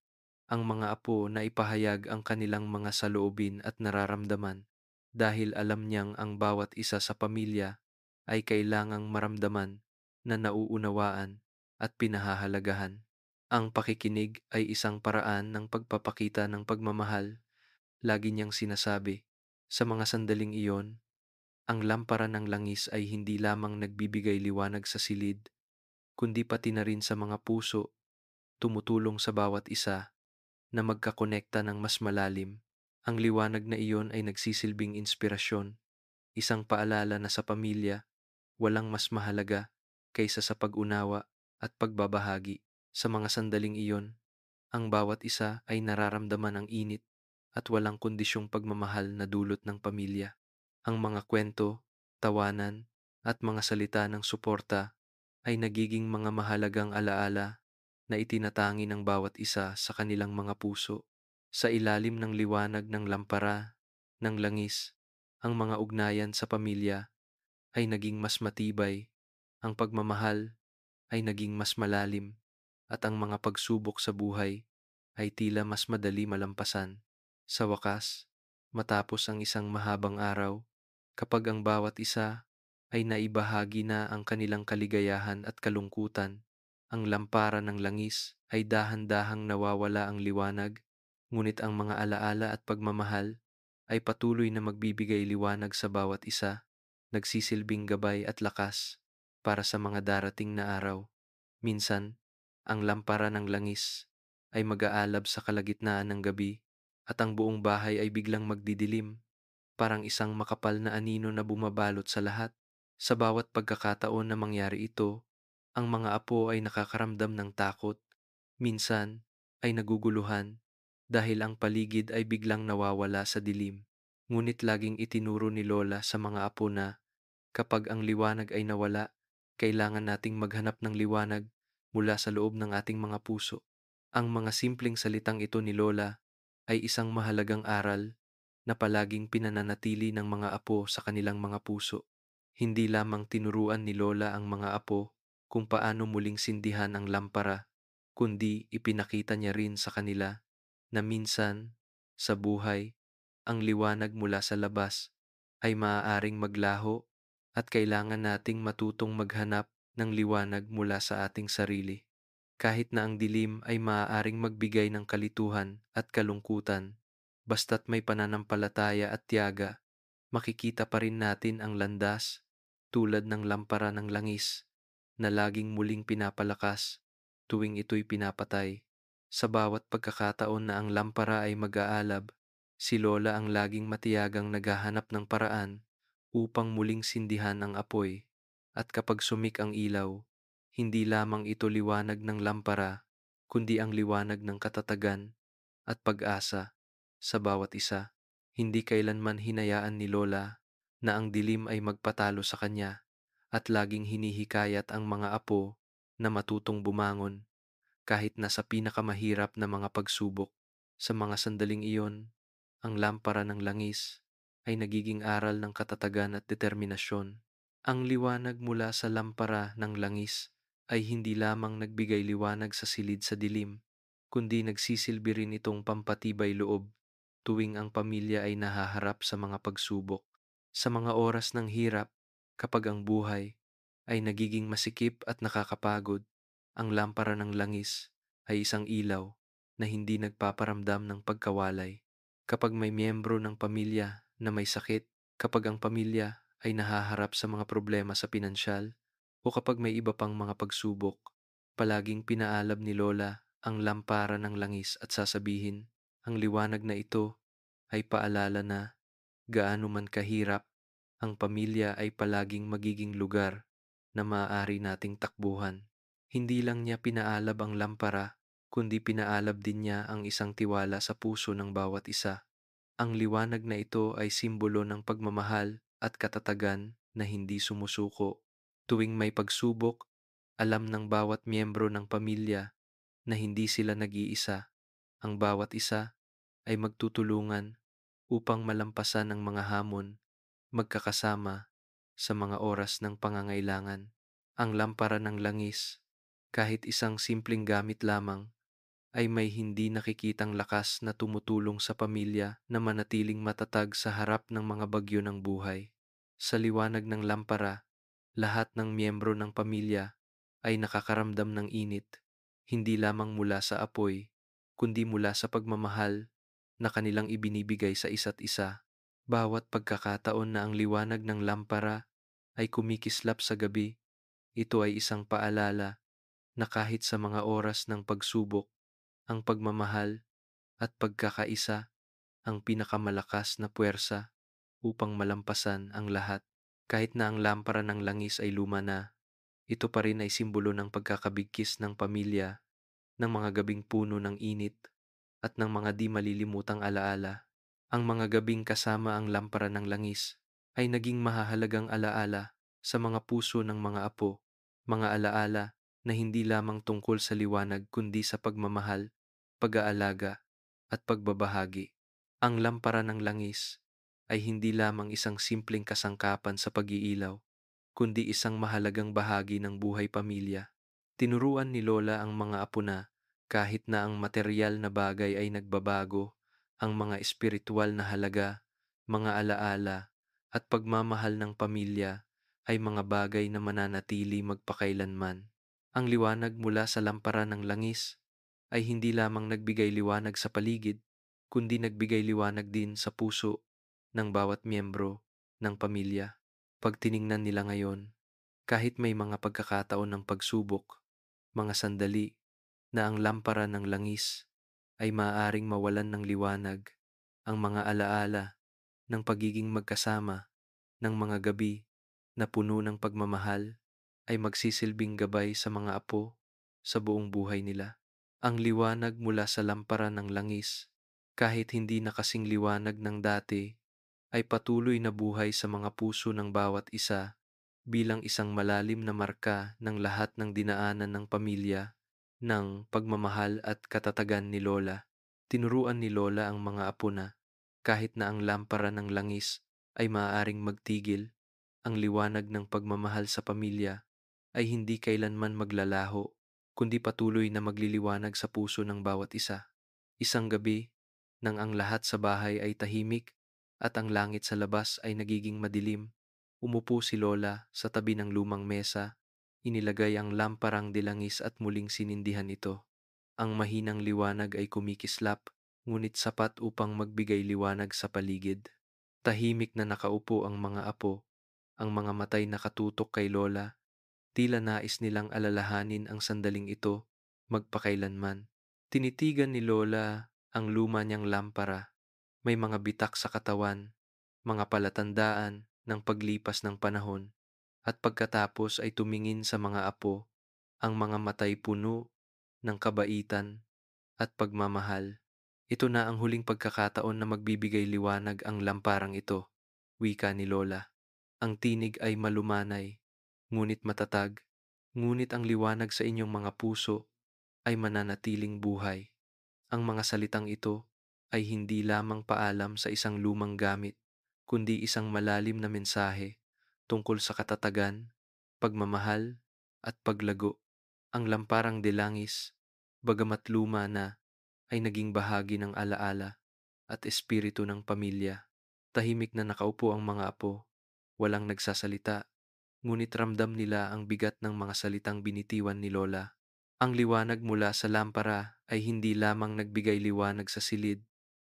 ang mga apo na ipahayag ang kanilang mga saloobin at nararamdaman, dahil alam niyang ang bawat isa sa pamilya ay kailangang maramdaman na nauunawaan at pinahahalagahan. Ang pakikinig ay isang paraan ng pagpapakita ng pagmamahal. Lagi niyang sinasabi, sa mga sandaling iyon, ang lampara ng langis ay hindi lamang nagbibigay liwanag sa silid, kundi pati na rin sa mga puso, tumutulong sa bawat isa na magkakonekta ng mas malalim. Ang liwanag na iyon ay nagsisilbing inspirasyon, isang paalala na sa pamilya, walang mas mahalaga kaysa sa pag-unawa at pagbabahagi. Sa mga sandaling iyon, ang bawat isa ay nararamdaman ang init at walang kondisyong pagmamahal na dulot ng pamilya. Ang mga kwento, tawanan, at mga salita ng suporta ay nagiging mga mahalagang alaala na itinatangi ng bawat isa sa kanilang mga puso. Sa ilalim ng liwanag ng lampara, ng langis, ang mga ugnayan sa pamilya ay naging mas matibay, ang pagmamahal ay naging mas malalim, at ang mga pagsubok sa buhay ay tila mas madali malampasan. Sa wakas, matapos ang isang mahabang araw, kapag ang bawat isa ay naibahagi na ang kanilang kaligayahan at kalungkutan, ang lampara ng langis ay dahan-dahang nawawala ang liwanag, ngunit ang mga alaala at pagmamahal ay patuloy na magbibigay liwanag sa bawat isa, nagsisilbing gabay at lakas para sa mga darating na araw. Minsan, ang lampara ng langis ay mag-aalab sa kalagitnaan ng gabi at ang buong bahay ay biglang magdidilim, parang isang makapal na anino na bumabalot sa lahat. Sa bawat pagkakataon na mangyari ito, ang mga apo ay nakakaramdam ng takot, minsan ay naguguluhan dahil ang paligid ay biglang nawawala sa dilim. Ngunit laging itinuro ni Lola sa mga apo na kapag ang liwanag ay nawala, kailangan nating maghanap ng liwanag mula sa loob ng ating mga puso. Ang mga simpleng salitang ito ni Lola ay isang mahalagang aral na palaging pinananatili ng mga apo sa kanilang mga puso. Hindi lamang tinuruan ni Lola ang mga apo kung paano muling sindihan ang lampara, kundi ipinakita niya rin sa kanila na minsan, sa buhay, ang liwanag mula sa labas ay maaaring maglaho at kailangan nating matutong maghanap ng liwanag mula sa ating sarili. Kahit na ang dilim ay maaaring magbigay ng kalituhan at kalungkutan, basta't may pananampalataya at tiyaga, makikita pa rin natin ang landas tulad ng lampara ng langis na laging muling pinapalakas tuwing ito'y pinapatay. Sa bawat pagkakataon na ang lampara ay mag-aalab, si Lola ang laging matiyagang naghahanap ng paraan upang muling sindihan ang apoy. At kapag sumik ang ilaw, hindi lamang ito liwanag ng lampara, kundi ang liwanag ng katatagan at pag-asa sa bawat isa. Hindi kailanman hinayaan ni Lola na ang dilim ay magpatalo sa kanya at laging hinihikayat ang mga apo na matutong bumangon kahit na sa pinakamahirap na mga pagsubok. Sa mga sandaling iyon, ang lampara ng langis ay nagiging aral ng katatagan at determinasyon. Ang liwanag mula sa lampara ng langis ay hindi lamang nagbigay liwanag sa silid sa dilim, kundi nagsisilbi rin itong pampatibay loob tuwing ang pamilya ay nahaharap sa mga pagsubok. Sa mga oras ng hirap, kapag ang buhay ay nagiging masikip at nakakapagod, ang lampara ng langis ay isang ilaw na hindi nagpaparamdam ng pagkawalay. Kapag may miyembro ng pamilya na may sakit, kapag ang pamilya ay nahaharap sa mga problema sa pinansyal, o kapag may iba pang mga pagsubok, palaging pinaalab ni Lola ang lampara ng langis at sasabihin, ang liwanag na ito ay paalala na gaano man kahirap, ang pamilya ay palaging magiging lugar na maaari nating takbuhan. Hindi lang niya pinaalab ang lampara, kundi pinaalab din niya ang isang tiwala sa puso ng bawat isa. Ang liwanag na ito ay simbolo ng pagmamahal at katatagan na hindi sumusuko. Tuwing may pagsubok, alam ng bawat miyembro ng pamilya na hindi sila nag-iisa. Ang bawat isa ay magtutulungan upang malampasan ang mga hamon, magkakasama sa mga oras ng pangangailangan. Ang lampara ng langis, kahit isang simpleng gamit lamang, ay may hindi nakikitang lakas na tumutulong sa pamilya na manatiling matatag sa harap ng mga bagyo ng buhay. Sa liwanag ng lampara, lahat ng miyembro ng pamilya ay nakakaramdam ng init, hindi lamang mula sa apoy, kundi mula sa pagmamahal na kanilang ibinibigay sa isa't isa. Bawat pagkakataon na ang liwanag ng lampara ay kumikislap sa gabi, ito ay isang paalala na kahit sa mga oras ng pagsubok, ang pagmamahal at pagkakaisa ang pinakamalakas na puwersa upang malampasan ang lahat. Kahit na ang lampara ng langis ay luma na, ito pa rin ay simbolo ng pagkakabigkis ng pamilya, ng mga gabing puno ng init at ng mga di malilimutang alaala. Ang mga gabing kasama ang lampara ng langis ay naging mahahalagang alaala sa mga puso ng mga apo, mga alaala na hindi lamang tungkol sa liwanag kundi sa pagmamahal, pag-aalaga at pagbabahagi. Ang lampara ng langis ay hindi lamang isang simpleng kasangkapan sa pag-iilaw, kundi isang mahalagang bahagi ng buhay pamilya. Tinuruan ni Lola ang mga apo na kahit na ang material na bagay ay nagbabago, ang mga espiritual na halaga, mga alaala, at pagmamahal ng pamilya ay mga bagay na mananatili magpakailanman. Ang liwanag mula sa lampara ng langis ay hindi lamang nagbigay liwanag sa paligid, kundi nagbigay liwanag din sa puso ng bawat miyembro ng pamilya. Pag tiningnan nila ngayon, kahit may mga pagkakataon ng pagsubok, mga sandali na ang lampara ng langis ay maaaring mawalan ng liwanag, ang mga alaala ng pagiging magkasama ng mga gabi na puno ng pagmamahal ay magsisilbing gabay sa mga apo sa buong buhay nila. Ang liwanag mula sa lampara ng langis, kahit hindi na kasing liwanag ng dati, ay patuloy na buhay sa mga puso ng bawat isa bilang isang malalim na marka ng lahat ng dinaanan ng pamilya, ng pagmamahal at katatagan ni Lola. Tinuruan ni Lola ang mga apo na kahit na ang lampara ng langis ay maaaring magtigil, ang liwanag ng pagmamahal sa pamilya ay hindi kailanman maglalaho, kundi patuloy na magliliwanag sa puso ng bawat isa. Isang gabi, nang ang lahat sa bahay ay tahimik at ang langit sa labas ay nagiging madilim, umupo si Lola sa tabi ng lumang mesa, inilagay ang lamparang dilangis at muling sinindihan ito. Ang mahinang liwanag ay kumikislap, ngunit sapat upang magbigay liwanag sa paligid. Tahimik na nakaupo ang mga apo, ang mga matay nakatutok kay Lola, tila nais nilang alalahanin ang sandaling ito magpakailanman. Tinitigan ni Lola ang luma niyang lampara, may mga bitak sa katawan, mga palatandaan ng paglipas ng panahon, at pagkatapos ay tumingin sa mga apo, ang mga matay puno ng kabaitan at pagmamahal. Ito na ang huling pagkakataon na magbibigay liwanag ang lamparang ito, wika ni Lola. Ang tinig ay malumanay, ngunit matatag, ngunit ang liwanag sa inyong mga puso ay mananatiling buhay. Ang mga salitang ito ay hindi lamang paalam sa isang lumang gamit, kundi isang malalim na mensahe tungkol sa katatagan, pagmamahal, at paglago. Ang lamparang delangis, bagamat luma na, ay naging bahagi ng alaala at espiritu ng pamilya. Tahimik na nakaupo ang mga apo, walang nagsasalita, ngunit ramdam nila ang bigat ng mga salitang binitiwan ni Lola. Ang liwanag mula sa lampara ay hindi lamang nagbigay liwanag sa silid,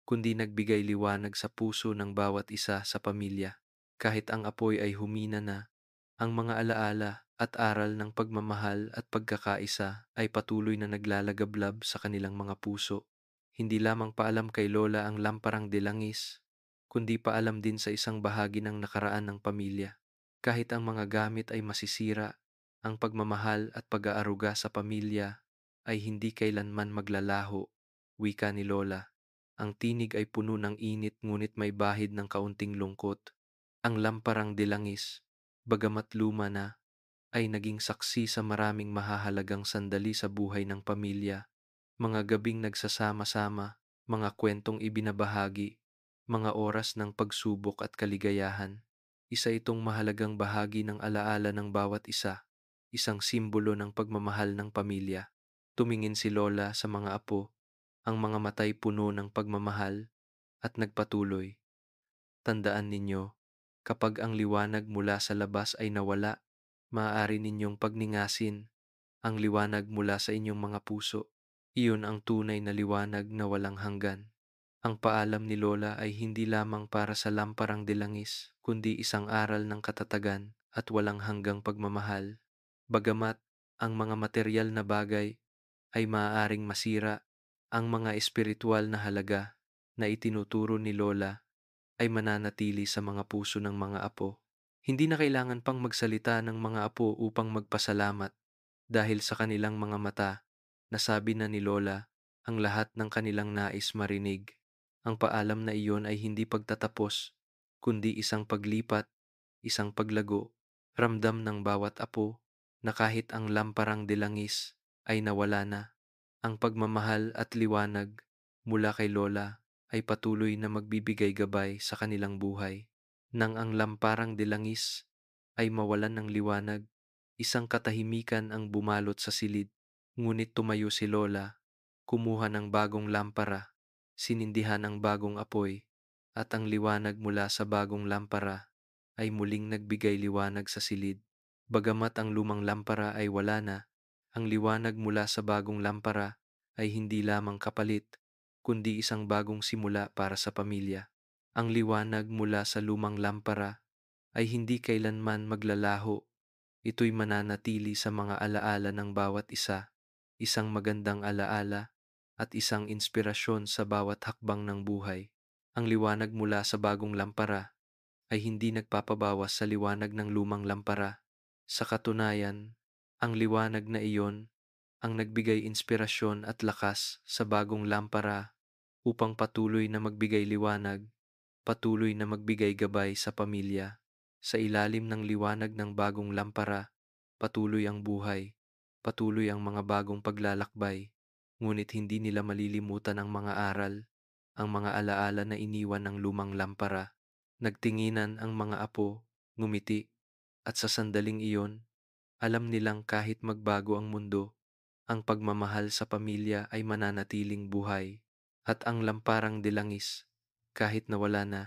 kundi nagbigay liwanag sa puso ng bawat isa sa pamilya. Kahit ang apoy ay humina na, ang mga alaala at aral ng pagmamahal at pagkakaisa ay patuloy na naglalagablab sa kanilang mga puso. Hindi lamang paalam kay Lola ang lamparang dilangis, kundi paalam din sa isang bahagi ng nakaraan ng pamilya. Kahit ang mga gamit ay masisira, ang pagmamahal at pag-aaruga sa pamilya ay hindi kailanman maglalaho, wika ni Lola. Ang tinig ay puno ng init ngunit may bahid ng kaunting lungkot. Ang lamparang dilangis, bagamat luma na, ay naging saksi sa maraming mahahalagang sandali sa buhay ng pamilya. Mga gabing nagsasama-sama, mga kwentong ibinabahagi, mga oras ng pagsubok at kaligayahan. Isa itong mahalagang bahagi ng alaala ng bawat isa, isang simbolo ng pagmamahal ng pamilya. Tumingin si Lola sa mga apo, ang mga matay puno ng pagmamahal at nagpatuloy. Tandaan ninyo, kapag ang liwanag mula sa labas ay nawala, maaari ninyong pagningasin ang liwanag mula sa inyong mga puso. Iyon ang tunay na liwanag na walang hanggan. Ang paalam ni Lola ay hindi lamang para sa lamparang dilangis, kundi isang aral ng katatagan at walang hanggang pagmamahal. Bagamat ang mga materyal na bagay ay maaaring masira, ang mga espiritual na halaga na itinuturo ni Lola ay mananatili sa mga puso ng mga apo. Hindi na kailangan pang magsalita ng mga apo upang magpasalamat dahil sa kanilang mga mata, nasabi na ni Lola ang lahat ng kanilang nais marinig. Ang paalam na iyon ay hindi pagtatapos, kundi isang paglipat, isang paglago. Ramdam ng bawat apo na kahit ang lamparang dilangis ay nawala na, ang pagmamahal at liwanag mula kay Lola ay patuloy na magbibigay gabay sa kanilang buhay. Nang ang lamparang dilangis ay mawalan ng liwanag, isang katahimikan ang bumalot sa silid. Ngunit tumayo si Lola, kumuha ng bagong lampara, sinindihan ang bagong apoy, at ang liwanag mula sa bagong lampara ay muling nagbigay liwanag sa silid. Bagamat ang lumang lampara ay wala na, ang liwanag mula sa bagong lampara ay hindi lamang kapalit, kundi isang bagong simula para sa pamilya. Ang liwanag mula sa lumang lampara ay hindi kailanman maglalaho. Ito'y mananatili sa mga alaala ng bawat isa, isang magandang alaala at isang inspirasyon sa bawat hakbang ng buhay. Ang liwanag mula sa bagong lampara ay hindi nagpapabawas sa liwanag ng lumang lampara. Sa katunayan, ang liwanag na iyon ang nagbigay inspirasyon at lakas sa bagong lampara upang patuloy na magbigay liwanag, patuloy na magbigay gabay sa pamilya. Sa ilalim ng liwanag ng bagong lampara, patuloy ang buhay, patuloy ang mga bagong paglalakbay, ngunit hindi nila malilimutan ang mga aral, ang mga alaala na iniwan ng lumang lampara. Nagtinginan ang mga apo, ngumiti, at sa sandaling iyon, alam nilang kahit magbago ang mundo, ang pagmamahal sa pamilya ay mananatiling buhay, at ang lamparang dilangis, kahit nawala na,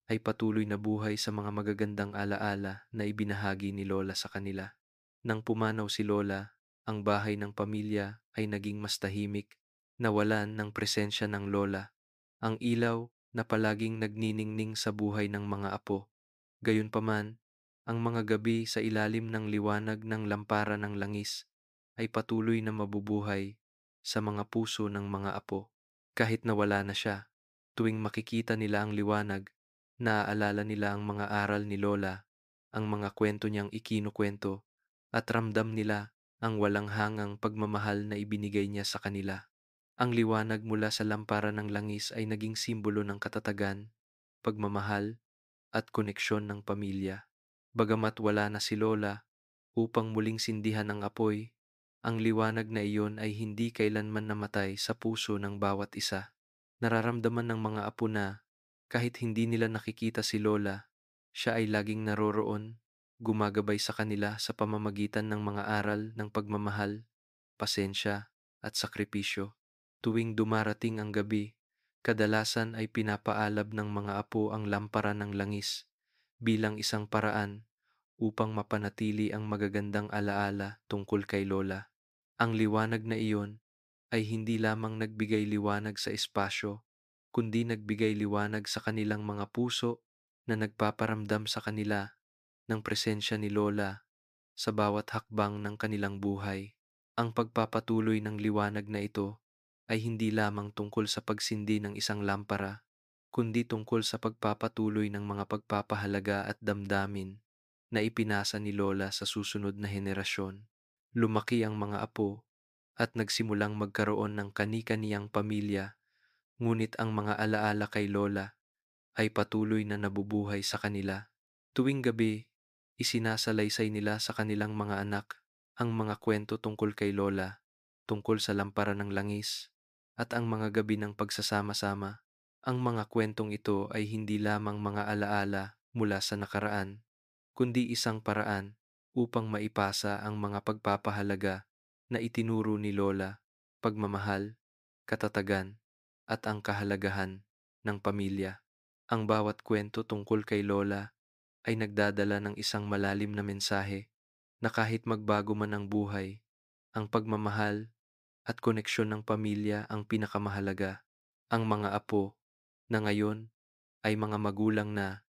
ay patuloy na buhay sa mga magagandang alaala na ibinahagi ni Lola sa kanila. Nang pumanaw si Lola, ang bahay ng pamilya ay naging mas tahimik, nawalan ng presensya ng Lola. Ang ilaw na palaging nagniningning sa buhay ng mga apo. Gayunpaman, ang mga gabi sa ilalim ng liwanag ng lampara ng langis ay patuloy na mabubuhay sa mga puso ng mga apo. Kahit nawala na siya, tuwing makikita nila ang liwanag, naaalala nila ang mga aral ni Lola, ang mga kwento niyang ikinukwento, at ramdam nila ang walang hangang pagmamahal na ibinigay niya sa kanila. Ang liwanag mula sa lampara ng langis ay naging simbolo ng katatagan, pagmamahal, at koneksyon ng pamilya. Bagamat wala na si Lola upang muling sindihan ang apoy, ang liwanag na iyon ay hindi kailanman namatay sa puso ng bawat isa. Nararamdaman ng mga apo na kahit hindi nila nakikita si Lola, siya ay laging naroroon, gumagabay sa kanila sa pamamagitan ng mga aral ng pagmamahal, pasensya, at sakripisyo. Tuwing dumarating ang gabi, kadalasan ay pinapaalab ng mga apo ang lampara ng langis bilang isang paraan upang mapanatili ang magagandang alaala tungkol kay Lola. Ang liwanag na iyon ay hindi lamang nagbigay liwanag sa espasyo, kundi nagbigay liwanag sa kanilang mga puso na nagpaparamdam sa kanila ng presensya ni Lola sa bawat hakbang ng kanilang buhay. Ang pagpapatuloy ng liwanag na ito ay hindi lamang tungkol sa pagsindi ng isang lampara, kundi tungkol sa pagpapatuloy ng mga pagpapahalaga at damdamin na ipinasa ni Lola sa susunod na henerasyon. Lumaki ang mga apo at nagsimulang magkaroon ng kani-kaniyang pamilya, ngunit ang mga alaala kay Lola ay patuloy na nabubuhay sa kanila. Tuwing gabi, isinasalaysay nila sa kanilang mga anak ang mga kwento tungkol kay Lola, tungkol sa lampara ng langis, at ang mga gabi ng pagsasama-sama. Ang mga kwentong ito ay hindi lamang mga alaala mula sa nakaraan, kundi isang paraan upang maipasa ang mga pagpapahalaga na itinuro ni Lola pagmamahal, katatagan, at ang kahalagahan ng pamilya. Ang bawat kwento tungkol kay Lola ay nagdadala ng isang malalim na mensahe na kahit magbago man ang buhay, ang pagmamahal at koneksyon ng pamilya ang pinakamahalaga. Ang mga apo na ngayon ay mga magulang na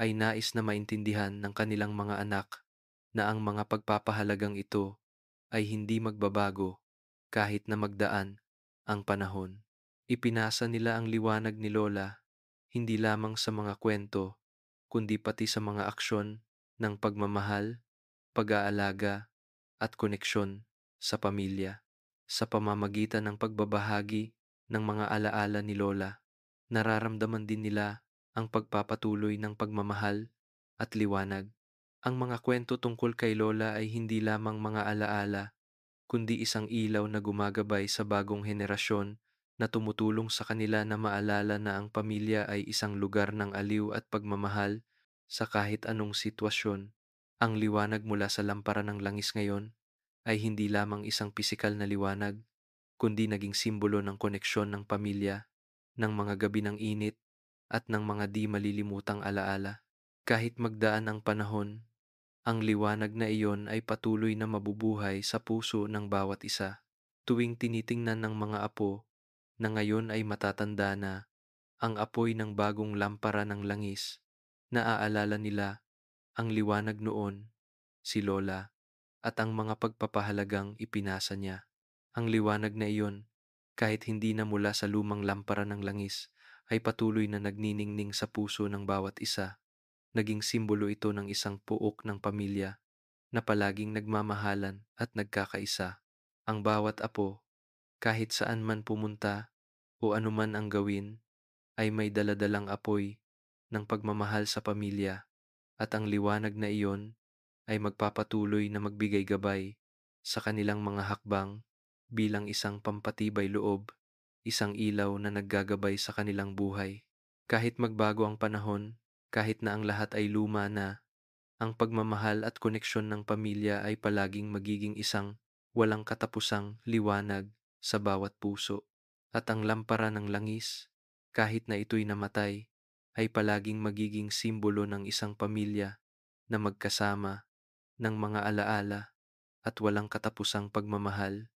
ay nais na maintindihan ng kanilang mga anak na ang mga pagpapahalagang ito ay hindi magbabago kahit na magdaan ang panahon. Ipinasa nila ang liwanag ni Lola hindi lamang sa mga kwento kundi pati sa mga aksyon ng pagmamahal, pag-aalaga at koneksyon sa pamilya. Sa pamamagitan ng pagbabahagi ng mga alaala ni Lola, nararamdaman din nila ang pagpapatuloy ng pagmamahal at liwanag. Ang mga kwento tungkol kay Lola ay hindi lamang mga alaala, kundi isang ilaw na gumagabay sa bagong henerasyon na tumutulong sa kanila na maalala na ang pamilya ay isang lugar ng aliw at pagmamahal sa kahit anong sitwasyon. Ang liwanag mula sa lampara ng langis ngayon ay hindi lamang isang pisikal na liwanag, kundi naging simbolo ng koneksyon ng pamilya, ng mga gabi ng init, at ng mga di malilimutang alaala. Kahit magdaan ang panahon, ang liwanag na iyon ay patuloy na mabubuhay sa puso ng bawat isa. Tuwing tinitingnan ng mga apo na ngayon ay matatanda na ang apoy ng bagong lampara ng langis, naaalala nila ang liwanag noon, si Lola, at ang mga pagpapahalagang ipinasa niya. Ang liwanag na iyon, kahit hindi na mula sa lumang lampara ng langis, ay patuloy na nagniningning sa puso ng bawat isa. Naging simbolo ito ng isang puok ng pamilya na palaging nagmamahalan at nagkakaisa. Ang bawat apo, kahit saan man pumunta o anuman ang gawin, ay may daladalang apoy ng pagmamahal sa pamilya at ang liwanag na iyon ay magpapatuloy na magbigay gabay sa kanilang mga hakbang bilang isang pampatibay loob, isang ilaw na naggagabay sa kanilang buhay. Kahit magbago ang panahon, kahit na ang lahat ay luma na, ang pagmamahal at koneksyon ng pamilya ay palaging magiging isang walang katapusang liwanag sa bawat puso. At ang lampara ng langis, kahit na ito'y namatay, ay palaging magiging simbolo ng isang pamilya na magkasama ng mga alaala at walang katapusang pagmamahal.